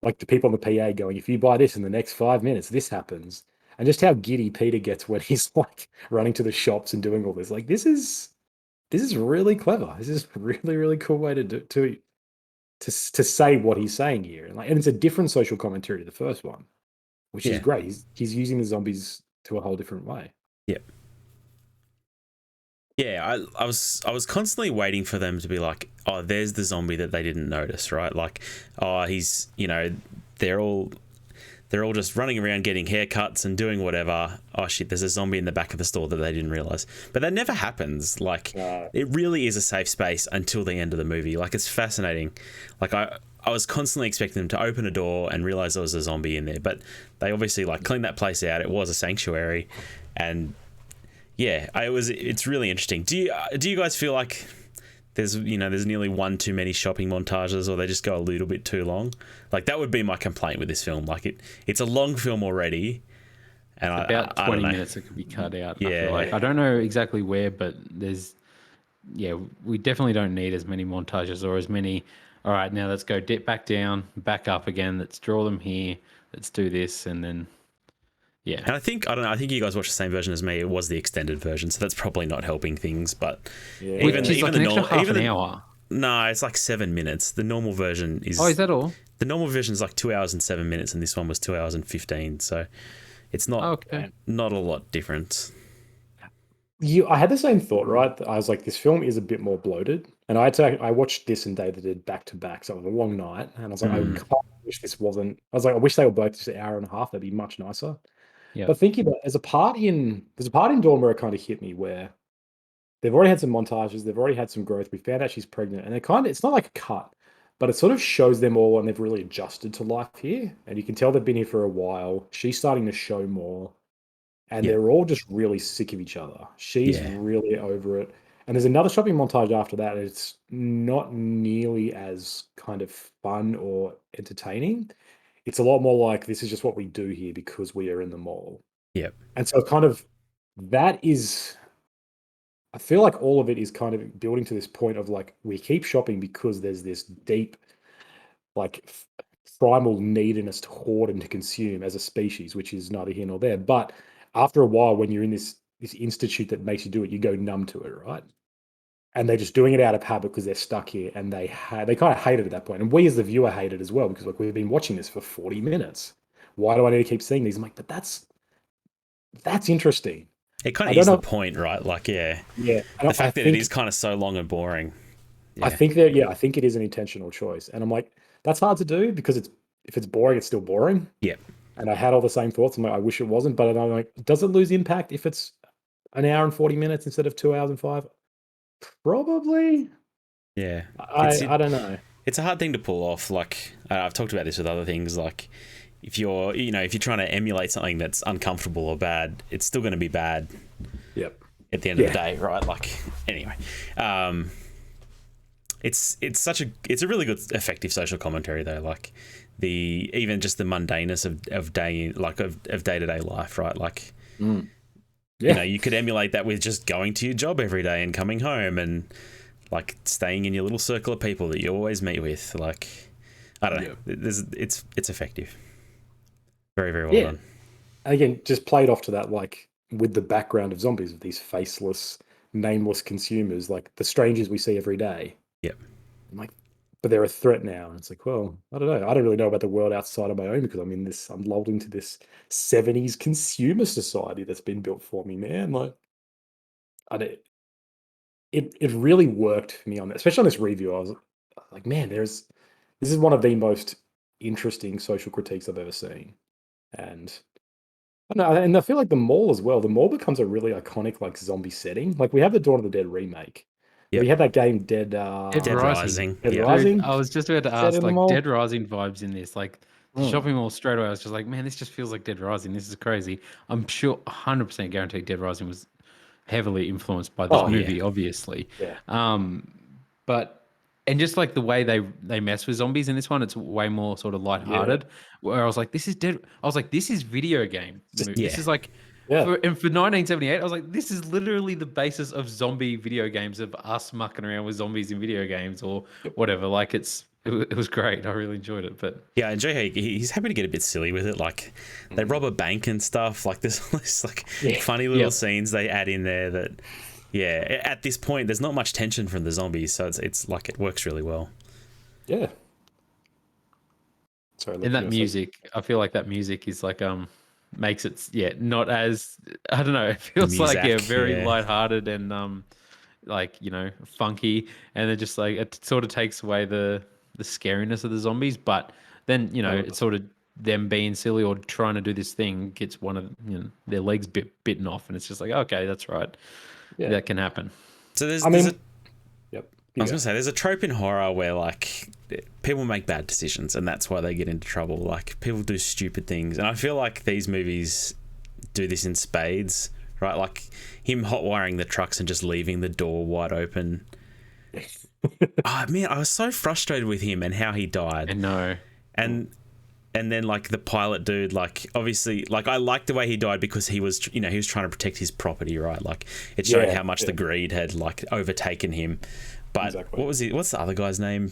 like the people on the PA going, if you buy this in the next 5 minutes, this happens. And just how giddy Peter gets when he's like running to the shops and doing all this. Like this is really clever. This is a really, really cool way to do to say what he's saying here. And it's a different social commentary to the first one, which is Yeah. great. He's using the zombies to a whole different way. Yeah. Yeah, I was constantly waiting for them to be like, oh, there's the zombie that they didn't notice, right? Like, oh, he's, they're all just running around getting haircuts and doing whatever. Oh shit, there's a zombie in the back of the store that they didn't realize. But that never happens. Like, it really is a safe space until the end of the movie. Like, it's fascinating. Like, I was constantly expecting them to open a door and realize there was a zombie in there, but they obviously like cleaned that place out. It was a sanctuary, and yeah, it's really interesting. Do you guys feel like there's nearly one too many shopping montages, or they just go a little bit too long? Like, that would be my complaint with this film. Like, it's a long film already, and About I don't 20 know. minutes it could be cut out. I Yeah. feel like I don't know exactly where, but we definitely don't need as many montages or as many. All right, now let's go back down, back up again. Let's draw them here. Let's do this, and then yeah. And I don't know. I think you guys watched the same version as me. It was the extended version, so that's probably not helping things. But Yeah. Which is like an extra half an hour. No, it's like 7 minutes. The normal version is. Oh, is that all? The normal version is like 2 hours and 7 minutes, and this one was 2 hours and 15. So it's not not a lot different. I had the same thought, right? I was like, this film is a bit more bloated, and I watched this and David did back to back, so it was a long night, and I was like, I kind of wish this wasn't. I was like, I wish they were both just an hour and a half. That'd be much nicer. Yeah. But thinking about there's a part in Dawn where it kind of hit me where they've already had some montages, they've already had some growth. We found out she's pregnant, and it's not like a cut, but it sort of shows them all, and they've really adjusted to life here, and you can tell they've been here for a while. She's starting to show more. And they're all just really sick of each other. She's really over it. And there's another shopping montage after that. It's not nearly as kind of fun or entertaining. It's a lot more like this is just what we do here because we are in the mall. Yep. And so kind of that is, I feel like all of it is kind of building to this point of like we keep shopping because there's this deep, like primal need in us to hoard and to consume as a species, which is neither here nor there. But after a while, when you're in this institute that makes you do it, you go numb to it, right? And they're just doing it out of habit because they're stuck here, and they kind of hate it at that point. And we as the viewer hate it as well because like we've been watching this for 40 minutes. Why do I need to keep seeing these? I'm like, but that's interesting. It kind of is the point, right? Like, yeah. The fact that it is kind of so long and boring. Yeah. I think it is an intentional choice, and I'm like, that's hard to do because if it's boring, it's still boring. Yeah. And I had all the same thoughts. I'm like, I wish it wasn't, but I'm like, does it lose impact if it's an hour and 40 minutes instead of 2 hours and 5? Probably. Yeah. I don't know. it's a hard thing to pull off. Like I've talked about this with other things. Like if you're trying to emulate something that's uncomfortable or bad, it's still going to be bad. Yep. At the end of the day, right? Like anyway, it's a really good effective social commentary though. Like even just the mundaneness of day-to-day life, right? Like you could emulate that with just going to your job every day and coming home and like staying in your little circle of people that you always meet with. Like I don't know, it's effective, very very well done. Again, just played off to that, like with the background of zombies, of these faceless, nameless consumers, like the strangers we see every day. Yep. I'm like, but they're a threat now. And it's like, well, I don't know. I don't really know about the world outside of my own because I'm lulled into this 70s consumer society that's been built for me, man. Like, it really worked for me on that, especially on this review. I was like, man, this is one of the most interesting social critiques I've ever seen. And I don't know, and I feel like the mall as well. The mall becomes a really iconic like zombie setting. Like we have the Dawn of the Dead remake. Yep. We had that game Dead Rising. Dead Yeah. Rising. Dude, I was just about to set ask, in the like, mall. Dead Rising vibes in this. Like, the shopping mall straight away, I was just like, man, this just feels like Dead Rising. This is crazy. I'm sure, 100% guaranteed Dead Rising was heavily influenced by this movie, obviously. Yeah. But and just like the way they mess with zombies in this one, it's way more sort of lighthearted. Where I was like, this is dead. I was like, this is video game. This is like, for 1978, I was like, this is literally the basis of zombie video games, of us mucking around with zombies in video games or whatever. Like it was great. I really enjoyed it. But yeah, I enjoy how he's happy to get a bit silly with it. Like they rob a bank and stuff. Like there's all this like funny little scenes they add in there that. Yeah, at this point, there's not much tension from the zombies, so it's like it works really well. Yeah. Sorry. And that music, I feel like that music is like makes it not as, I don't know, it feels like very lighthearted and like funky, and then just like it sort of takes away the scariness of the zombies, but then it's sort of them being silly or trying to do this thing gets one of their legs bitten off, and it's just like, okay, that's right. Yeah. That can happen. So there's Yep. I was gonna say there's a trope in horror where like people make bad decisions and that's why they get into trouble. Like people do stupid things, and I feel like these movies do this in spades, right? Like him hot wiring the trucks and just leaving the door wide open. Oh man, I was so frustrated with him and how he died. I know. And then like the pilot dude, like obviously, like I liked the way he died because he was, he was trying to protect his property, right? Like it showed how much the greed had like overtaken him. But what's the other guy's name?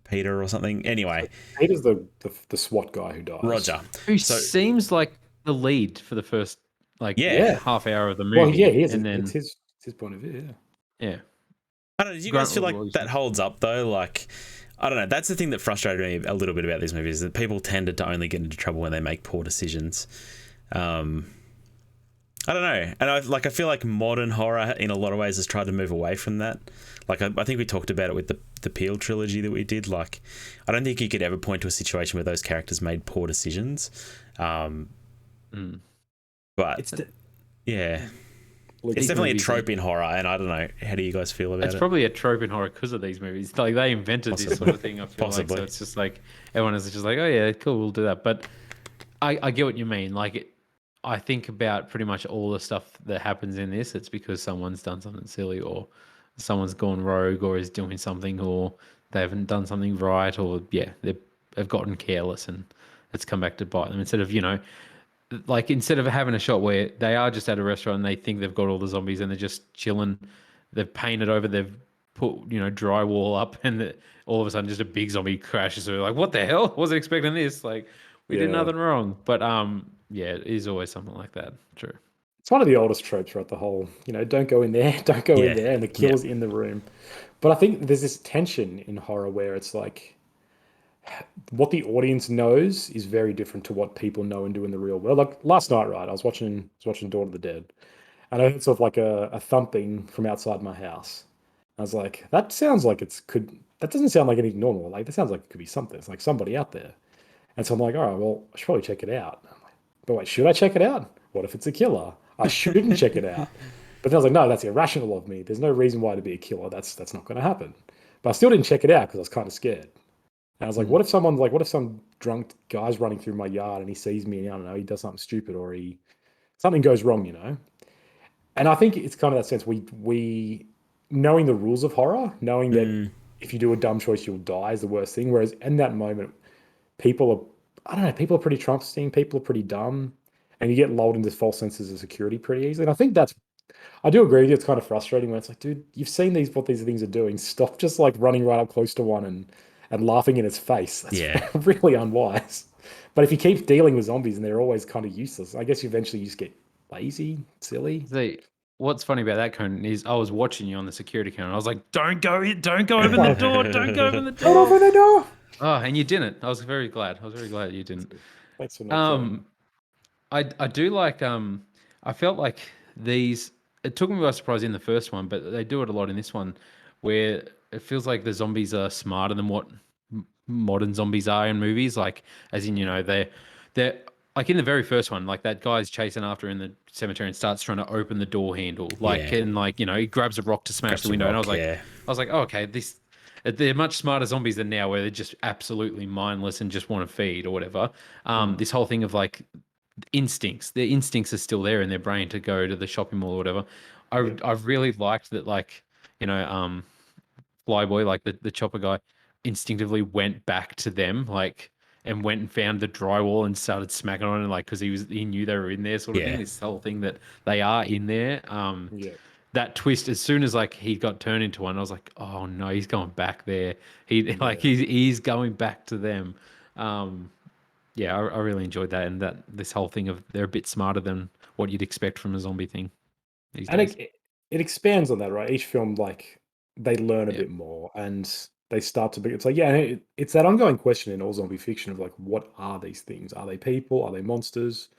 Peter or something. Anyway, Peter's the SWAT guy who dies. Roger, who seems like the lead for the first half hour of the movie. Well, yeah, he is. And then it's his point of view. Yeah. I don't know. Do you guys feel like that holds up though? Like, I don't know. That's the thing that frustrated me a little bit about these movies, that people tended to only get into trouble when they make poor decisions. I don't know. And I feel like modern horror in a lot of ways has tried to move away from that. Like, I think we talked about it with the Peel trilogy that we did. Like, I don't think you could ever point to a situation where those characters made poor decisions. But it's definitely a trope in horror, and I don't know. How do you guys feel about it? It's probably a trope in horror because of these movies. Like they invented this sort of thing. I feel like, so it's just like everyone is just like, oh yeah, cool, we'll do that. But I get what you mean. Like I think about pretty much all the stuff that happens in this. It's because someone's done something silly, or someone's gone rogue, or is doing something, or they haven't done something right, or they've gotten careless and it's come back to bite them. Instead of having a shot where they are just at a restaurant and they think they've got all the zombies and they're just chilling, they've painted over, they've put drywall up, and all of a sudden just a big zombie crashes. So they're like, what the hell? Wasn't expecting this. Like we did nothing wrong. But it is always something like that. True. It's one of the oldest tropes, right? The whole, don't go in there, don't go in there, and the killer's in the room. But I think there's this tension in horror where it's like, what the audience knows is very different to what people know and do in the real world. Like last night, right? I was watching Dawn of the Dead, and I heard sort of like a thumping from outside my house. I was like, that sounds like that doesn't sound like anything normal. Like that sounds like it could be something. It's like somebody out there. And so I'm like, all right, well, I should probably check it out. I'm like, but wait, should I check it out? What if it's a killer? I shouldn't check it out. But then I was like, no, that's irrational of me. There's no reason why to be a killer. That's not going to happen. but I still didn't check it out because I was kind of scared. And I was like, Mm. what if some drunk guy's running through my yard and he sees me and I don't know, he does something stupid or something goes wrong, you know? And I think it's kind of that sense we knowing the rules of horror, knowing that Mm, if you do a dumb choice, you'll die is the worst thing. Whereas in that moment, people are, I don't know, people are pretty trusting, people are pretty dumb, and you get lulled into false senses of security pretty easily. And I think I do agree with you, it's kind of frustrating when it's like, dude, you've seen what these things are doing. Stop just like running right up close to one and laughing in its face. That's yeah. really unwise. But if you keep dealing with zombies and they're always kind of useless, I guess eventually you just get lazy, silly. See, what's funny about that, Conan, is I was watching you on the security camera. I was like, don't go open the door, don't go open the Don't door. open the door. Oh, and you didn't. I was very glad. I was very glad you That's didn't. good. Thanks for not killing me. Um, I do like I felt like these it took me by surprise in the first one, but they do it a lot in this one where it feels like the zombies are smarter than what modern zombies are in movies, like as in, they're like in the very first one, like that guy's chasing after in the cemetery and starts trying to open the door handle, like Yeah. and like, he grabs a rock to smash Grabs the a window and rock, yeah. I was like, oh, okay, they're much smarter zombies than now where they're just absolutely mindless and just want to feed or whatever. This whole thing of like their instincts are still there in their brain to go to the shopping mall or whatever. Yeah. I've really liked that, like, Flyboy, like the chopper guy, instinctively went back to them, like, and went and found the drywall and started smacking on it, like, because he knew they were in there, sort of thing. Yeah. This whole thing that they are in there. Yeah. That twist, as soon as like he got turned into one, I was like, oh no, he's going back there. Like Yeah. he's going back to them. Um, yeah, I really enjoyed that, and that this whole thing of they're a bit smarter than what you'd expect from a zombie thing these And days. it expands on that, right? Each film, like, they learn a Yeah, bit more and they start to be. It's like, yeah, and it's that ongoing question in all zombie fiction of like, what are these things? Are they people? Are they monsters?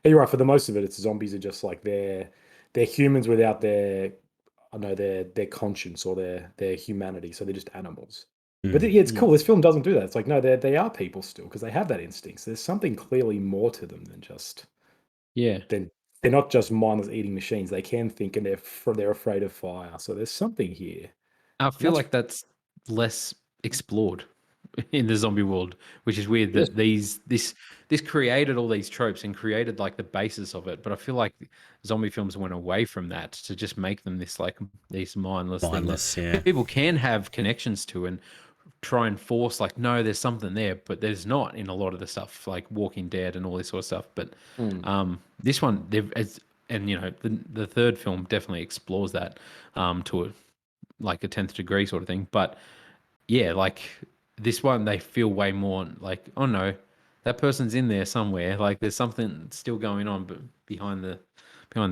And you're right. For the most of it, it's zombies are just like they're humans without their, I know, their conscience or their humanity. So they're just animals. But Mm. yeah, it's mm, cool. This film doesn't do that. It's like, no, they are people still because they have that instinct. So there's something clearly more to them than just yeah. then they're not just mindless eating machines. They can think and they're afraid of fire. So there's something here. I And feel like that's less explored in the zombie world, which is weird it is that this created all these tropes and created like the basis of it. But I feel like zombie films went away from that to just make them this like this mindless thing that Mindless, yeah. people can have connections to and try and force like, no, there's something there, but there's not in a lot of the stuff like Walking Dead and all this sort of stuff. But Mm. this one, and the third film definitely explores that to like a 10th degree sort of thing. But yeah, like this one, they feel way more like, oh no, that person's in there somewhere. Like there's something still going on, but behind the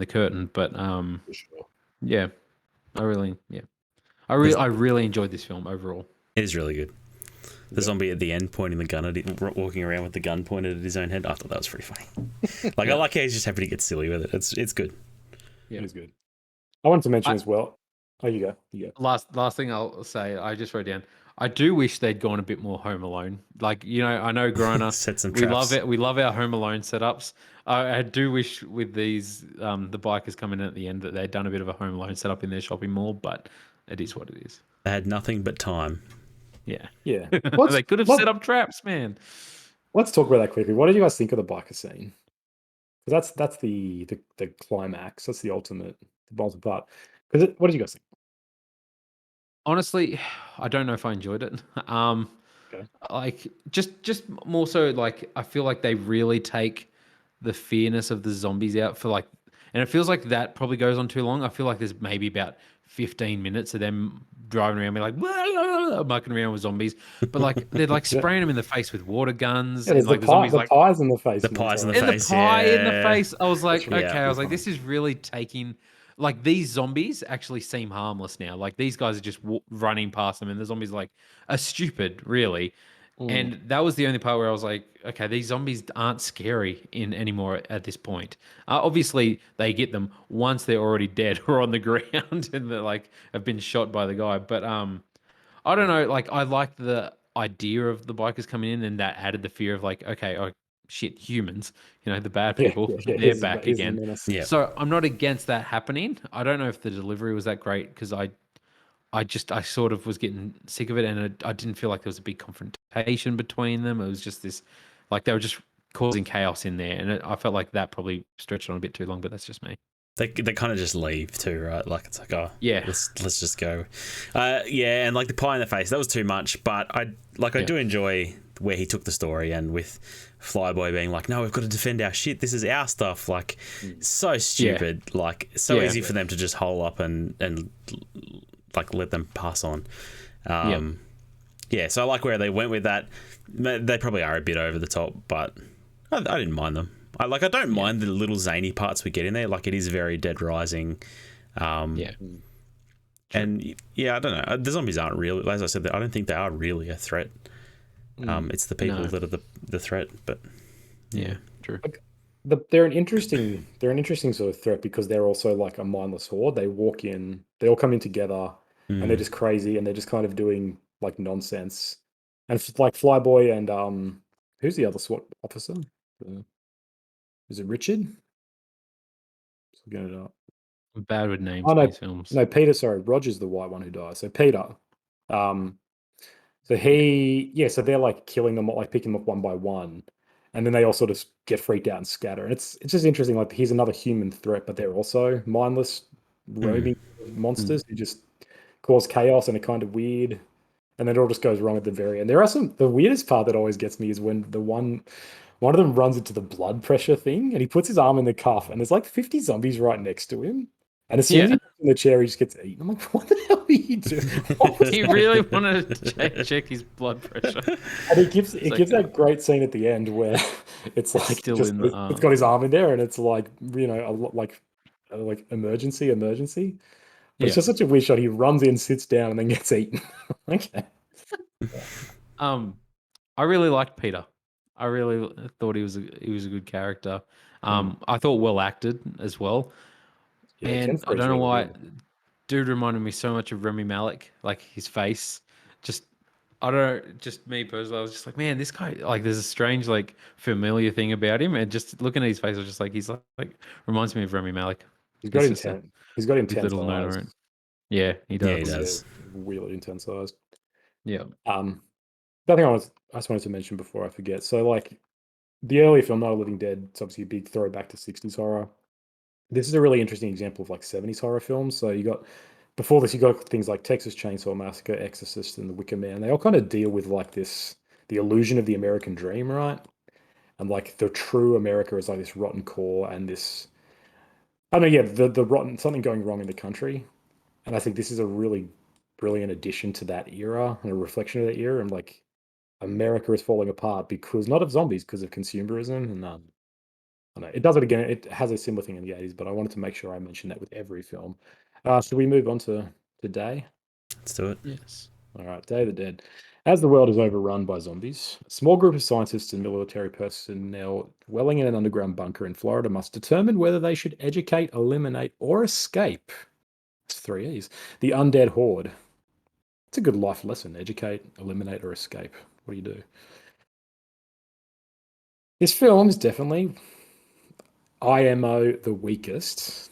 curtain. But For sure. yeah, yeah, There's, I really enjoyed this film overall. it is really good. The Yeah. zombie at the end pointing the gun at it, walking around with the gun pointed at his own head. I thought that was pretty funny. Like, I like how he's just happy to get silly with it. It's good. Yeah. It is good. I wanted to mention I, as well. Oh, you go. You go. last thing I'll say, I just wrote down. I do wish they'd gone a bit more Home Alone. Like, I know growing up, Set some we love traps. it. We love our Home Alone setups. I do wish with these the bikers coming in at the end that they'd done a bit of a Home Alone setup in their shopping mall, but it is what it is. They had nothing but time. Yeah. Yeah. They could have set up traps, man. Let's talk about that quickly. What did you guys think of the biker scene? Because that's the climax. That's the ultimate part. Because what did you guys think? Honestly, I don't know if I enjoyed it. Okay. Like just more so like I feel like they really take the fearness of the zombies out for like, and it feels like that probably goes on too long. I feel like there's maybe about 15 minutes of them driving around me like mucking around with zombies, but like they're like Yeah. spraying them in the face with water guns, Yeah, and there's like the zombies the like pies in the face. The pies in the and the face, pie in the yeah. face. I was like, right. okay, Yeah. I was like, this is really taking. Like these zombies actually seem harmless now. Like these guys are just running past them, and the zombies like are stupid, really. Mm. And that was the only part where I was like, okay, these zombies aren't scary in anymore at this point. Obviously, they get them once they're already dead or on the ground and they're like have been shot by the guy. But I don't know. Like I liked the idea of the bikers coming in, and that added the fear of like, okay, oh shit, humans, the bad Yeah, people, yeah, yeah. they're back Here's the again. menace. Yeah. So I'm not against that happening. I don't know if the delivery was that great because I I sort of was getting sick of it, and I didn't feel like there was a big confrontation between them. It was just this, like they were just causing chaos in there, and I felt like that probably stretched on a bit too long. But that's just me. They kind of just leave too, right? Like it's like, oh, Yeah, let's just go. Yeah, and like the pie in the face, that was too much. But I do enjoy where he took the story, and with Flyboy being like, no, we've got to defend our shit. This is our stuff. Like, so stupid. Like, so easy for them to just hole up and like let them pass on. Yeah, so I like where they went with that. They probably are a bit over the top, but I didn't mind them. I don't mind the little zany parts we get in there. Like, it is very Dead Rising. And yeah, I don't know. The zombies aren't really, as I said, I don't think they are really a threat. It's the people that are the threat. But yeah, true. Like, they're an interesting sort of threat because they're also like a mindless horde. They walk in, they all come in together, and they're just crazy, and they're just kind of doing like nonsense. And like Flyboy and who's the other SWAT officer? Is it Richard? Just looking it up. I'm bad with names Oh in no, these films. no, Peter. Sorry, Roger's the white one who dies. So Peter. So so they're like killing them, like picking them up one by one, and then they all sort of get freaked out and scatter. And it's just interesting. Like here's another human threat, but they're also mindless, roaming monsters who just cause chaos and are kind of weird. And then it all just goes wrong at the very end. There are the weirdest part that always gets me is when one of them runs into the blood pressure thing and he puts his arm in the cuff and there's like 50 zombies right next to him. And as soon as he gets in the chair, he just gets eaten. I'm like, what the hell are you doing? He really wanted to check his blood pressure. And it gives that great scene at the end where it's like still just, in the arm. it's got his arm in there and it's like, you know, like emergency. But it's just such a weird shot. He runs in, sits down, and then gets eaten. Okay. I really liked Peter. I really thought he was a good character. I thought well acted as well. Yeah, And I Ken don't know really why, good. dude reminded me so much of Remy Malek, like his face. I don't know, just me personally, I was just like, man, this guy, like, there's a strange, like, familiar thing about him. And just looking at his face, I was just like, he's like reminds me of Remy Malek. He's got It's just intense. He's got intense little known eyes. around. Yeah, he Yeah, he does. does. Really intense eyes. Yeah. The thing I just wanted to mention before I forget. So, like, the early film, Night of the Living Dead, it's obviously a big throwback to 60s horror. This is a really interesting example of like 70s horror films. So before this, you got things like Texas Chainsaw Massacre, Exorcist, and The Wicker Man. They all kind of deal with like the illusion of the American dream, right? And like the true America is like this rotten core and this, I don't know, yeah, the rotten, something going wrong in the country. And I think this is a really brilliant addition to that era and a reflection of that era. And like America is falling apart because not of zombies, because of consumerism. And I don't know. It does it again. It has a similar thing in the 80s, but I wanted to make sure I mention that with every film. Should we move on to Day? Let's do it. Yes. All right, Day of the Dead. As the world is overrun by zombies, a small group of scientists and military personnel dwelling in an underground bunker in Florida must determine whether they should educate, eliminate, or escape. It's 3 E's. The undead horde. It's a good life lesson. Educate, eliminate, or escape. What do you do? This film is definitely IMO the weakest.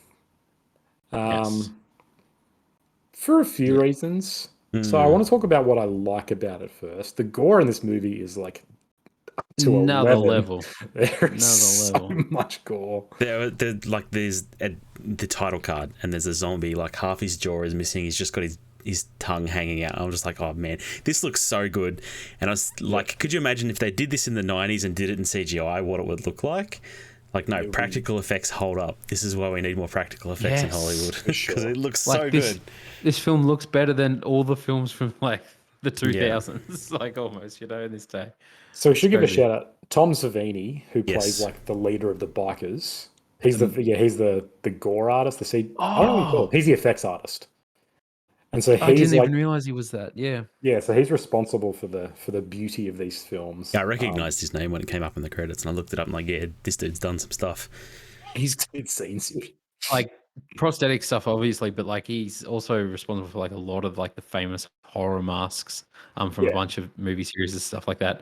Yes. For a few reasons. So I want to talk about what I like about it first. The gore in this movie is like to Another 11. level. There is so level. much gore. There's the title card, and there's a zombie. Like half his jaw is missing. He's just got his tongue hanging out. I'm just like, oh man, this looks so good. And I was like, could you imagine if they did this in the 90s and did it in CGI, what it would look like? Like, no, practical effects hold up. This is why we need more practical effects in Hollywood, because it looks so good. This film looks better than all the films from like the 2000s, like almost, you know, in this day. So we should give a shout out Tom Savini, who plays like the leader of the bikers. He's the gore artist. I don't know what you call him. He's the effects artist. And so I didn't even realize he was that. Yeah. Yeah, so he's responsible for the beauty of these films. Yeah, I recognized his name when it came up in the credits, and I looked it up and like, yeah, this dude's done some stuff. He's seen like prosthetic stuff, obviously, but like he's also responsible for like a lot of like the famous horror masks from a bunch of movie series and stuff like that.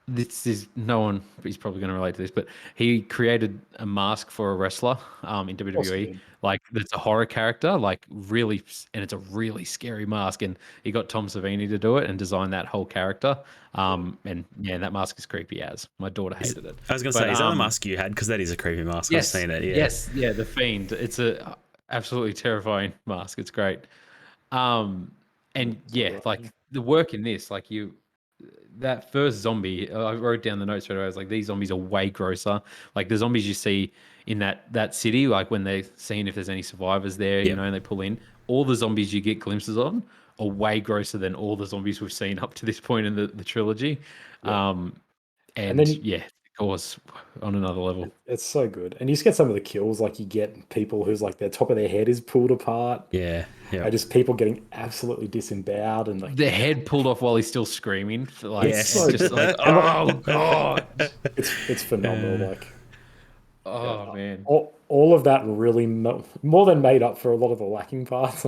this is no one is probably going to relate to this, but he created a mask for a wrestler in Of course he WWE, did. like that's a horror character, like really, and it's a really scary mask. And he got Tom Savini to do it and design that whole character. And yeah, that mask is creepy as my daughter hated it. I was going to But say, is that the mask you had? Because that is a creepy mask. I've yes, seen it. Yeah. yes, yeah, the Fiend. It's a absolutely terrifying mask. It's great. And yeah, like the work in this, like that first zombie, I wrote down the notes straight away. I was like, these zombies are way grosser. Like the zombies you see in that city, like when they're seeing if there's any survivors there, Yep. and they pull in, all the zombies you get glimpses on are way grosser than all the zombies we've seen up to this point in the trilogy. Yeah. And And then yeah, Gore's on another level. it's so good. And you just get some of the kills, like you get people who's like the top of their head is pulled apart. Yeah. Yeah. And just people getting absolutely disemboweled and like The head pulled off while he's still screaming. Like Yeah. it's so just good. like, And oh god, it's phenomenal. Like oh man. all of that really more than made up for a lot of the lacking parts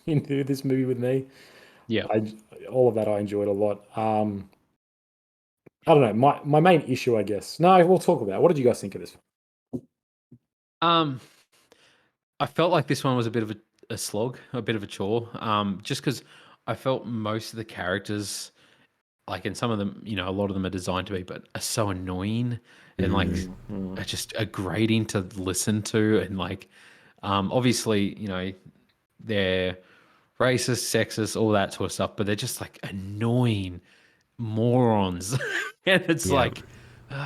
in this movie with me. Yeah. All of that I enjoyed a lot. I don't know. My main issue, I guess. No, we'll talk about it. What did you guys think of this? Um, I felt like this one was a bit of a slog, a bit of a chore. Just because I felt most of the characters, like, and some of them, a lot of them are designed to be, but are so annoying and like are just are grating to listen to, and like, obviously, they're racist, sexist, all that sort of stuff, but they're just like annoying morons, and it's Yeah. like,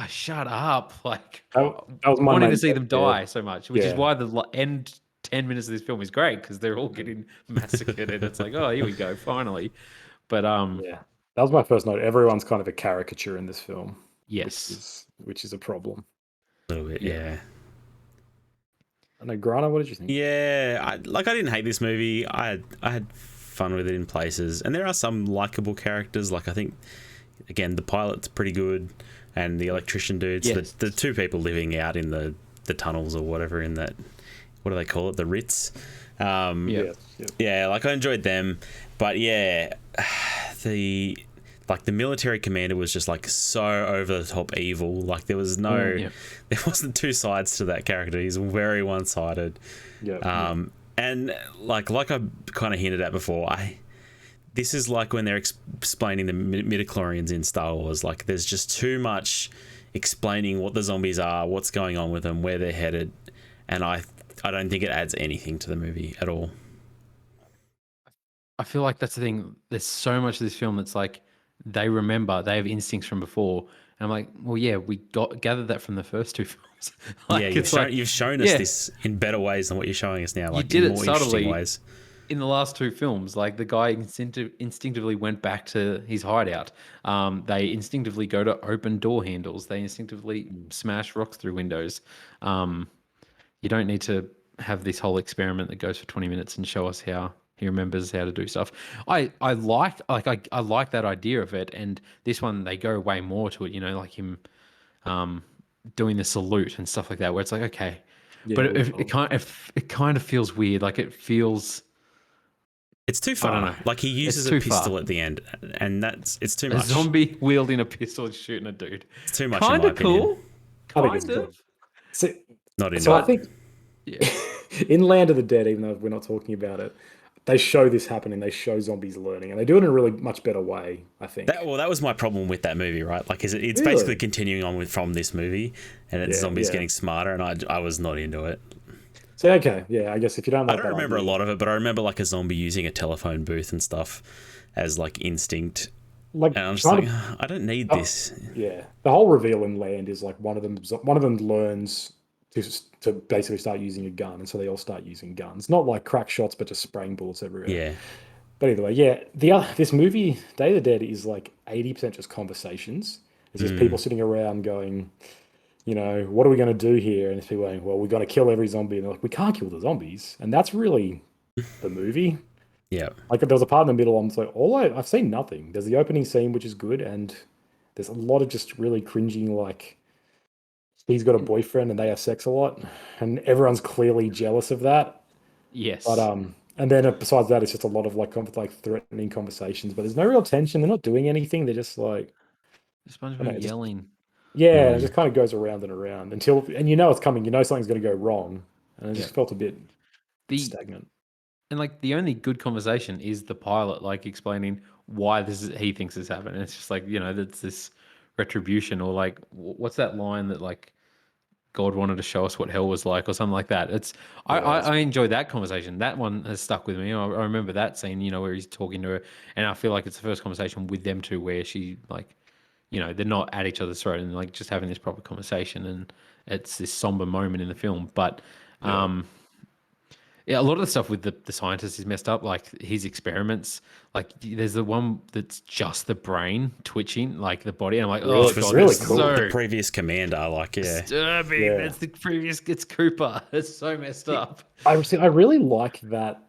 shut up, like That was my wanting to main see them point, yeah. die so much, which is Yeah. why the end 10 minutes of this film is great, because they're all getting massacred, and it's like, oh, here we go, finally. But Yeah. That was my first note. Everyone's kind of a caricature in this film, yes, which is a problem. A little bit. Yeah. I know, Grana, what did you think? Yeah. I didn't hate this movie. I had fun with it in places, and there are some likable characters. Like I think, again, the pilot's pretty good, and the electrician dudes. Yes. The two people living out in the tunnels or whatever in that. What do they call it? The Ritz. Yes. Yeah, like I enjoyed them, but yeah, the military commander was just like so over the top evil. Like there was there wasn't two sides to that character. He's very one sided. Yeah. And like I kind of hinted at before, this is like when they're explaining the midichlorians in Star Wars. Like there's just too much explaining what the zombies are, what's going on with them, where they're headed, and I don't think it adds anything to the movie at all. I feel like that's the thing. There's so much of this film that's like they have instincts from before, and I'm like, well, yeah, we gathered that from the first two films. Like, yeah, you've shown us this in better ways than what you're showing us now. Like you did in it more subtly interesting ways. in the last two films. Like the guy instinctively went back to his hideout. They instinctively go to open door handles. They instinctively smash rocks through windows. You don't need to have this whole experiment that goes for 20 minutes and show us how he remembers how to do stuff. I like that idea of it, and this one they go way more to it. Like him doing the salute and stuff like that, where it's like, okay, but it kind of feels weird. Like it feels. It's too far. I don't know. Like he uses a pistol at the end, and it's too much. A zombie wielding a pistol and shooting a dude. It's too much. Kind in my of cool. I think it's Kind cool. of. Not in. So I think Yeah. in Land of the Dead, even though we're not talking about it, they show this happening. They show zombies learning, and they do it in a really much better way, I think. That was my problem with that movie, right? Like, it's Really? basically continuing on from this movie, and it's zombies yeah. getting smarter, and I was not into it. So okay, yeah, I guess if you don't like I don't remember a lot of it, but I remember like a zombie using a telephone booth and stuff as like instinct. like And I'm just trying like, to- I don't need this. yeah, the whole reveal in Land is like one of them learns to basically start using a gun, and so they all start using guns. Not like crack shots, but just spraying bullets everywhere. Yeah, But either way, yeah, this movie, Day of the Dead, is like 80% just conversations. It's just people sitting around going, what are we going to do here? And it's people going, well, we've got to kill every zombie. And they're like, we can't kill the zombies. And that's really the movie. yeah, Like there was a part in the middle, I'm just like, I've seen nothing. There's the opening scene, which is good, and there's a lot of just really cringing, like he's got a boyfriend and they have sex a lot, and everyone's clearly jealous of that. Yes. But and then besides that, it's just a lot of like threatening conversations. But there's no real tension. They're not doing anything. They're just like I don't know, SpongeBob it just yelling. yeah, it just kind of goes around and around until, and you know it's coming. You know something's going to go wrong, and it Yeah. just felt a bit The stagnant. and like the only good conversation is the pilot, like explaining why he thinks this happened. And it's just like that's this retribution, or like what's that line that like God wanted to show us what hell was like, or something like that. It's Yeah, I enjoy that conversation. That one has stuck with me. I remember that scene, where he's talking to her, and I feel like it's the first conversation with them two where she like, they're not at each other's throat and like just having this proper conversation, and it's this somber moment in the film. But yeah, yeah, a lot of the stuff with the scientist is messed up. Like his experiments, like there's the one that's just the brain twitching, like the body. And I'm like, oh Which was god, really that's cool. the so previous commander, like, yeah. disturbing. yeah. That's the previous. It's Cooper. It's so messed up. I really like that.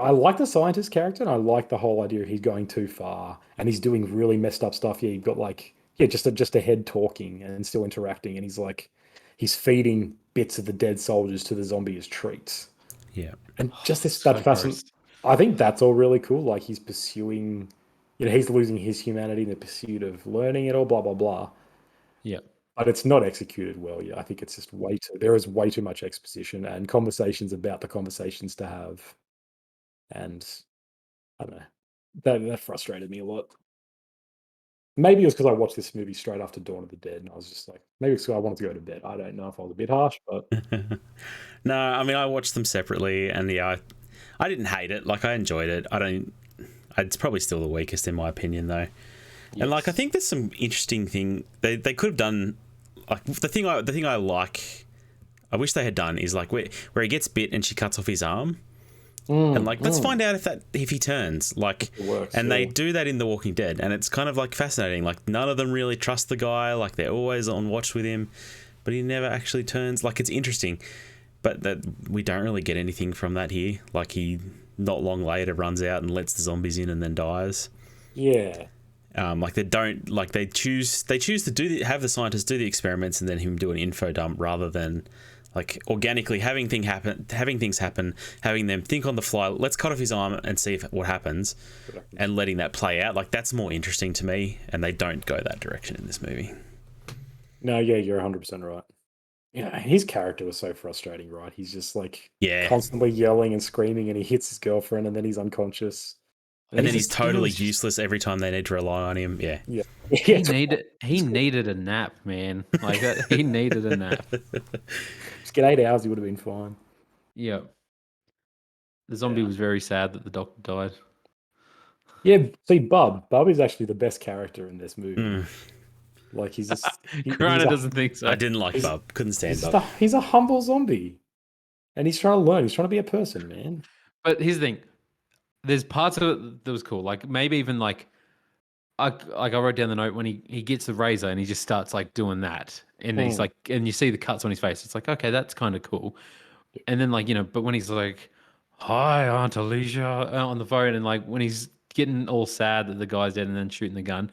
I like the scientist character, and I like the whole idea of he's going too far and he's doing really messed up stuff. Yeah, you've got like yeah, just a head talking and still interacting, and he's feeding bits of the dead soldiers to the zombie as treats. Yeah. And just this that So fascin gross. I think that's all really cool. Like he's pursuing, he's losing his humanity in the pursuit of learning it all, blah blah blah. Yeah. But it's not executed well. Yeah, I think it's just there is way too much exposition and conversations about the conversations to have, and I don't know. That frustrated me a lot. Maybe it was because I watched this movie straight after Dawn of the Dead, and I was just like, maybe it's because I wanted to go to bed. I don't know if I was a bit harsh, but No, I mean, I watched them separately, and yeah, I didn't hate it. Like, I enjoyed it. I don't. It's probably still the weakest in my opinion, though. And like, I Yes. think there's some interesting thing they could have done. Like the thing I like, I wish they had done is like where he gets bit and she cuts off his arm, and like let's find out if he turns like, it works. and Yeah. they do that in The Walking Dead, and it's kind of like fascinating. Like none of them really trust the guy. Like they're always on watch with him, but he never actually turns. Like it's interesting, but that we don't really get anything from that here. Like he not long later runs out and lets the zombies in and then dies. Yeah. Like they choose to have the scientists do the experiments and then him do an info dump rather than like organically having things happen, having them think on the fly. Let's cut off his arm and see what happens, and letting that play out. Like that's more interesting to me, and they don't go that direction in this movie. No, yeah, you're 100% right. Yeah, his character was so frustrating, right? He's just like Yeah, constantly yelling and screaming, and he hits his girlfriend, and then he's unconscious. and then he's just, totally it's just- useless every time they need to rely on him. Yeah, yeah, He needed a nap, man. Like that. He needed a nap. just get 8 hours, he would have been fine. Yeah. The zombie Yeah. was very sad that the doctor died. Yeah, see, Bub is actually the best character in this movie. Like he's just he's Griner a, doesn't think so. I didn't like He's- Bub. Couldn't stand he's, just Bub. he's a humble zombie, and he's trying to learn. He's trying to be a person, man. But here's the thing: there's parts of it that was cool. Like maybe even like I wrote down the note when he gets the razor and he just starts like doing that, and he's like, and you see the cuts on his face. It's like, okay, that's kind of cool. And then like but when he's like, "Hi, Aunt Alicia," on the phone, and like when he's getting all sad that the guy's dead and then shooting the gun,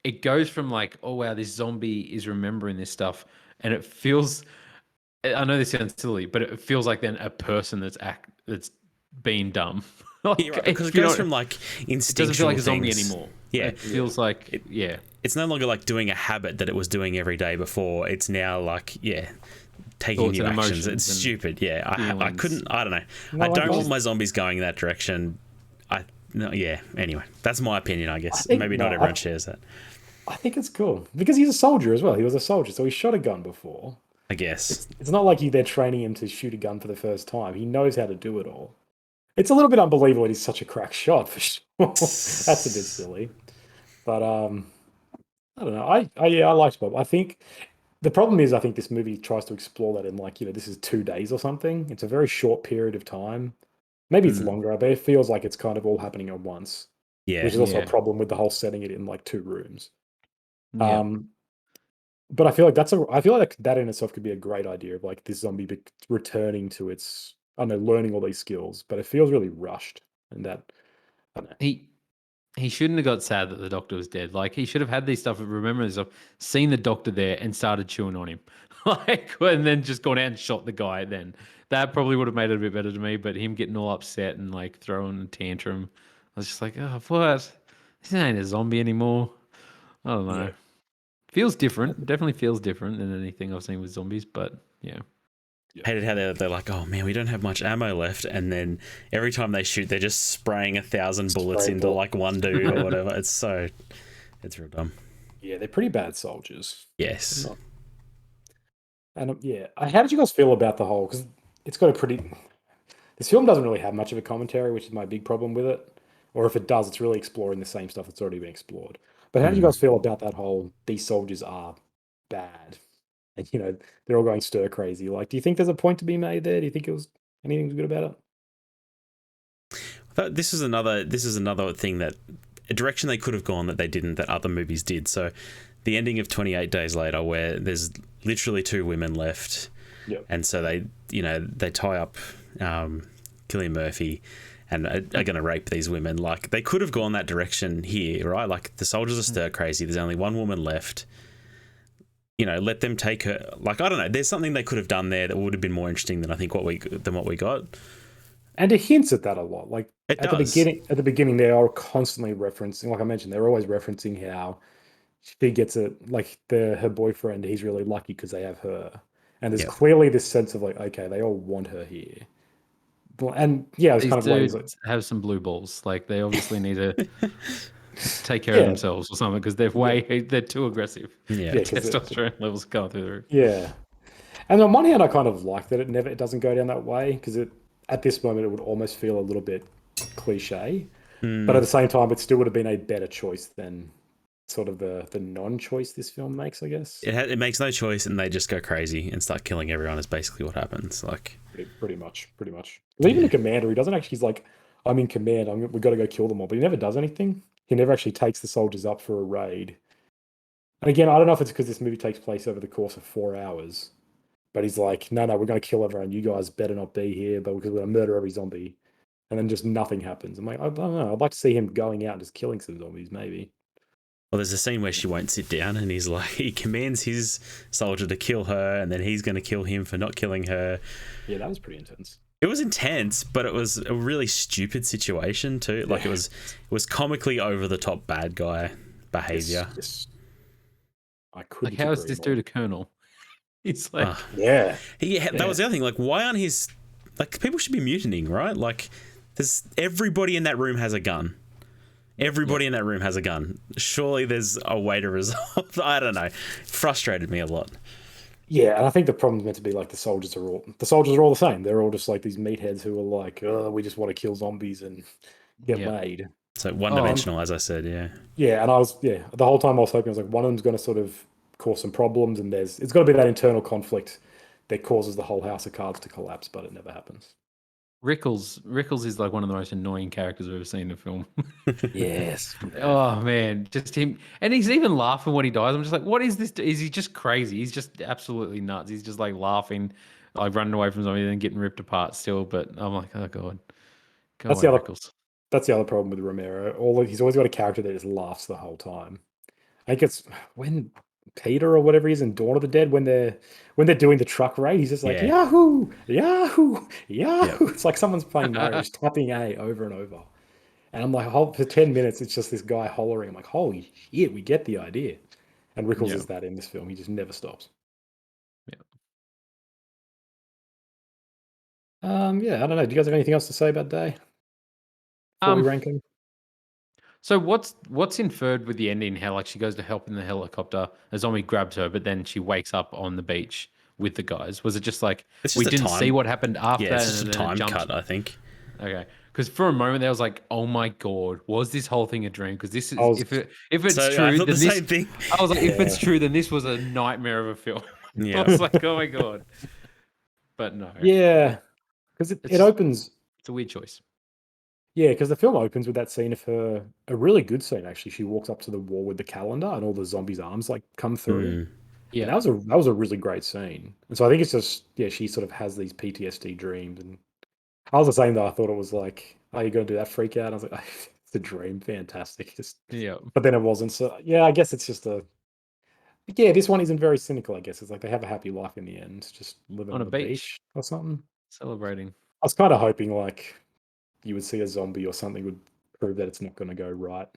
it goes from like, oh wow, this zombie is remembering this stuff, and it feels. I know this sounds silly, but it feels like then a person that's being dumb. Like, Yeah, right, because it you goes know, from like instinctual it doesn't feel like a zombie things. anymore. Yeah, It feels like it's no longer like doing a habit that it was doing every day before. It's now like taking Thoughts new and actions. It's emotions and stupid. Yeah, I feelings. couldn't. I don't know. No, I don't I want just- my zombies going in that direction. Yeah. Anyway, that's my opinion. I guess think- maybe no, not everyone shares that. I think it's cool because he's a soldier as well. He was a soldier, so he shot a gun before. I guess. It's not like they're training him to shoot a gun for the first time. He knows how to do it all. It's a little bit unbelievable that he's such a crack shot for sure. That's a bit silly, but I don't know. I liked Bob. I think the problem is I think this movie tries to explore that in like this is 2 days or something. It's a very short period of time. Maybe it's longer, but it feels like it's kind of all happening at once, Yeah. which is also Yeah. a problem with the whole setting it in like 2 rooms. yeah. But I feel like I feel like that in itself could be a great idea of like this zombie returning to its, I don't know, learning all these skills, but it feels really rushed, and that I don't know. He shouldn't have got sad that the doctor was dead. Like he should have had these stuff, remember stuff, seen the doctor there and started chewing on him. Like and then just gone out and shot the guy then. That probably would have made it a bit better to me, but him getting all upset and like throwing a tantrum, I was just like, oh what? This ain't a zombie anymore. I don't know. Yeah. Feels different. Definitely feels different than anything I've seen with zombies, but yeah. Hated how they're like, oh man, we don't have much ammo left, and then every time they shoot, they're just spraying 1,000 bullets into like one dude or whatever. It's real dumb. Yeah, they're pretty bad soldiers. Yes. And yeah, how did you guys feel about the whole? Because it's got a pretty. This film doesn't really have much of a commentary, which is my big problem with it. Or if it does, it's really exploring the same stuff that's already been explored. But how did you guys feel about that whole? These soldiers are bad, and they're all going stir crazy. Like, do you think there's a point to be made there? Do you think it was anything good about it? This is another thing, that a direction they could have gone that they didn't, that other movies did. So the ending of 28 Days Later, where there's literally 2 women left, and so they tie up Cillian Murphy and are going to rape these women. Like, they could have gone that direction here, right? Like, the soldiers are stir crazy. There's only one woman left. Let them take her. Like, I don't know. There's something they could have done there that would have been more interesting than I think what we got. And it hints at that a lot. Like It at does. the beginning, they are constantly referencing. Like I mentioned, they're always referencing how she gets it. Like her boyfriend, he's really lucky because they have her. And there's clearly this sense of like, okay, they all want her here. And yeah, it's These kind of dudes like, have some blue balls. Like, they obviously need to take care of themselves or something, because they're too aggressive. Yeah, testosterone levels going through the roof. Yeah. And on one hand, I kind of like that it doesn't go down that way, because at this moment it would almost feel a little bit cliche. But at the same time, it still would have been a better choice than sort of the non-choice this film makes, I guess. It makes no choice, and they just go crazy and start killing everyone. Is basically what happens. Like, pretty much. Even the commander, he doesn't actually. He's like, I'm in command. We've got to go kill them all, but he never does anything. He never actually takes the soldiers up for a raid. And again, I don't know if it's because this movie takes place over the course of 4 hours, but he's like, no, we're going to kill everyone. You guys better not be here, but because we're going to murder every zombie. And then just nothing happens. I'm like, I don't know. I'd like to see him going out and just killing some zombies, maybe. well, there's a scene where she won't sit down, and he's like, he commands his soldier to kill her, and then he's going to kill him for not killing her. Yeah, that was pretty intense. It was intense, but it was a really stupid situation too. Like, it was comically over the top bad guy behavior. Yes. I couldn't. Like, how is this dude a colonel? He's like, yeah. That was the other thing. Like, why aren't his, like, people should be mutinying, right? Like, there's everybody in that room has a gun. Everybody in that room has a gun. Surely there's a way to resolve. I don't know. Frustrated me a lot. Yeah, and I think the problem's meant to be like the soldiers are all the same. They're all just like these meatheads who are like, oh, we just want to kill zombies and get laid. So one-dimensional, as I said, yeah. Yeah, and the whole time I was hoping, I was like, one of them's going to sort of cause some problems, and it's got to be that internal conflict that causes the whole house of cards to collapse, but it never happens. Rickles is like one of the most annoying characters I've ever seen in a film. Yes. Oh man, just him, and he's even laughing when he dies. I'm just like, what is this? Is he just crazy? He's just absolutely nuts. He's just like laughing, like running away from somebody and getting ripped apart still. But I'm like, oh god, That's the other problem with Romero. He's always got a character that just laughs the whole time. I think it's when Peter or whatever he is in Dawn of the Dead, when they're doing the truck raid, he's just like, Yahoo! Yahoo! Yahoo! It's like someone's playing Mario, just tapping A over and over. And I'm like, for 10 minutes, it's just this guy hollering. I'm like, holy shit, we get the idea. And Rickles is that in this film. He just never stops. I don't know. Do you guys have anything else to say about Day? Before we rank him? So what's inferred with the ending? How like she goes to help in the helicopter, a zombie grabs her, but then she wakes up on the beach with the guys. Was it just like we didn't see what happened after? Yeah, it's just a time cut, I think. Okay, because for a moment there was like, oh my god, was this whole thing a dream? Because this is if it's true, I thought then the same thing. I was like, if it's true, then this was a nightmare of a film. Yeah, I was like, oh my god. But no. Yeah, because it opens. It's a weird choice. Yeah, because the film opens with that scene of her, a really good scene actually. She walks up to the wall with the calendar, and all the zombies' arms like come through. Yeah, and that was a really great scene. And so I think it's just she sort of has these PTSD dreams. And I was the same though. I thought it was like, oh, you're gonna do that freak out? And I was like, it's a dream, fantastic. But then it wasn't. So yeah, I guess it's just this one isn't very cynical. I guess it's like they have a happy life in the end, just living on a beach or something. Celebrating. I was kind of hoping like you would see a zombie or something would prove that it's not going to go right.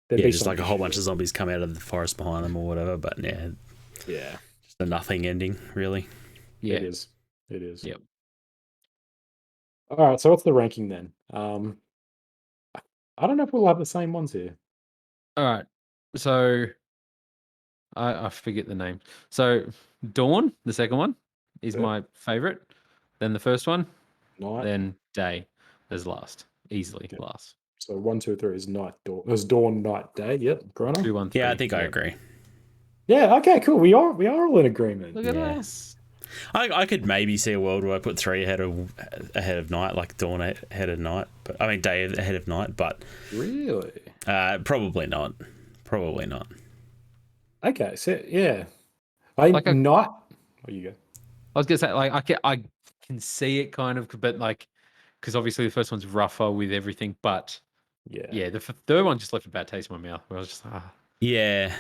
There'd Yeah, be just some like a whole issue. bunch of zombies come out of the forest behind them or whatever. But yeah, Yeah, just a nothing ending, really. Yeah. it is. It is. Yep. All right, so what's the ranking then? I don't know if we'll have the same ones here. All right. So I forget the name. So Dawn, the second one, is Yep. my favorite. Then the first one, Night. then Day is last. Easily Okay. last. So 1, 2, 3 is night, dawn. There's dawn, night, day. Yep, Grana. 2, 1, 3. Yeah, I think I Yep. agree. Yeah. Okay. Cool. We are all in agreement. Look at Yeah. us. I could maybe see a world where I put 3 ahead of night, like dawn ahead of night, but I mean day ahead of night, but Really? probably not. Probably not. Okay. So yeah, I Like night. Oh, you go. I was gonna say, like I can see it kind of, but like, because obviously the first one's rougher with everything, but Yeah. yeah, the third one just left a bad taste in my mouth. Where I was just Yeah.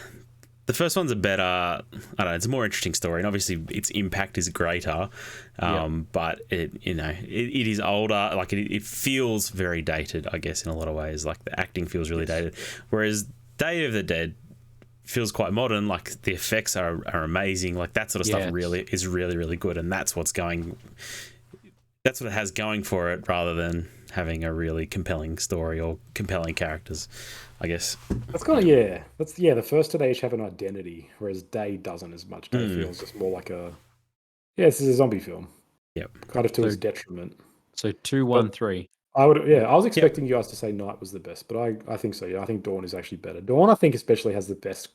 The first one's a better, I don't know, it's a more interesting story, and obviously its impact is greater, but it is older. Like it feels very dated, I guess, in a lot of ways. Like the acting feels really dated, whereas Day of the Dead feels quite modern. Like the effects are amazing. Like that sort of stuff really is really good, and that's what it has going for it, rather than having a really compelling story or compelling characters, I guess. That's kind of the first two they each have an identity, whereas Day doesn't as much. Day feels just more like this is a zombie film. Yep. Kind of to his detriment. so 2, 1, 3. I was expecting you guys to say Night was the best, but I think so. Yeah, I think Dawn is actually better. Dawn, I think, especially has the best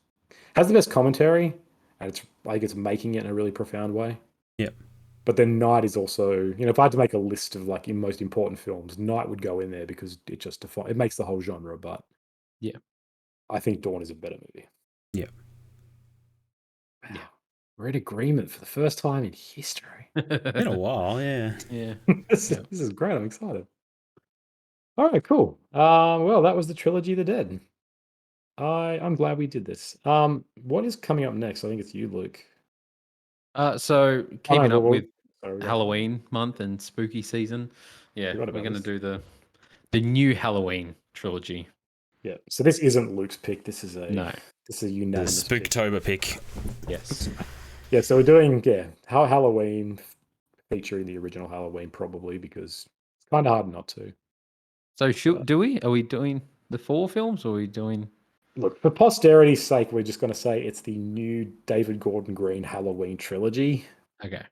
commentary, and I think it's making it in a really profound way. Yep. But then Night is also, if I had to make a list of like most important films, Night would go in there because it makes the whole genre. But Yeah. I think Dawn is a better movie. Yep. Wow. Yeah. We're in agreement for the first time in history. Been a while, yeah. Yeah. This is great. I'm excited. All right, cool. Well, that was the trilogy, The Dead. I'm glad we did this. What is coming up next? I think it's you, Luke. So keeping up with Sorry, we got Halloween month and spooky season, yeah, Forgot we're about gonna this. do the new Halloween trilogy. Yeah. So this isn't Luke's pick. This is a No. unanimous The pick. Spooktober pick. Yes. Yeah. So we're doing Halloween featuring the original Halloween probably because it's kind of hard not to. So are we doing the 4 films, or are we doing? Look, for posterity's sake, we're just going to say it's the new David Gordon Green Halloween trilogy. Okay.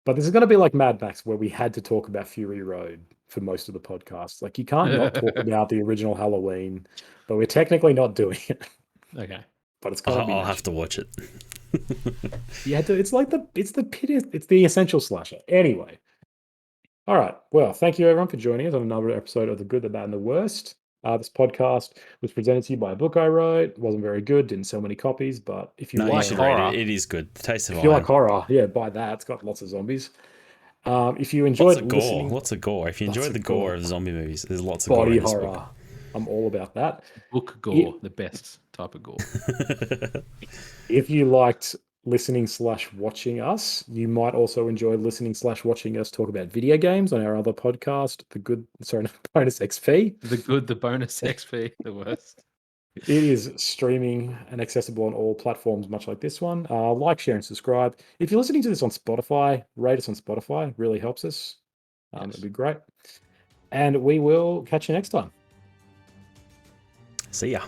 But this is going to be like Mad Max, where we had to talk about Fury Road for most of the podcast. Like, you can't not talk about the original Halloween, but we're technically not doing it. Okay. But it's going to be. I'll have to watch it. Yeah, it's the essential slasher. Anyway. All right. Well, thank you everyone for joining us on another episode of The Good, the Bad, and the Worst. This podcast was presented to you by a book I wrote. It wasn't very good, didn't sell many copies, but if you No, you like should horror, read it. It is good. The Taste of if you Iron. like horror, buy that. It's got lots of zombies. If you Lots enjoyed of gore. listening, Lots of gore. If you enjoyed the gore of zombie movies, there's lots of body gore in this horror, I'm all about that. Book gore, the best type of gore. book. If you liked listening/watching us, you might also enjoy listening/watching us talk about video games on our other podcast, Bonus XP. The bonus XP, the worst. It is streaming and accessible on all platforms, much like this one. Like, share, and subscribe. If you're listening to this on Spotify, rate us on Spotify. It really helps us. It'd be great. And we will catch you next time. See ya.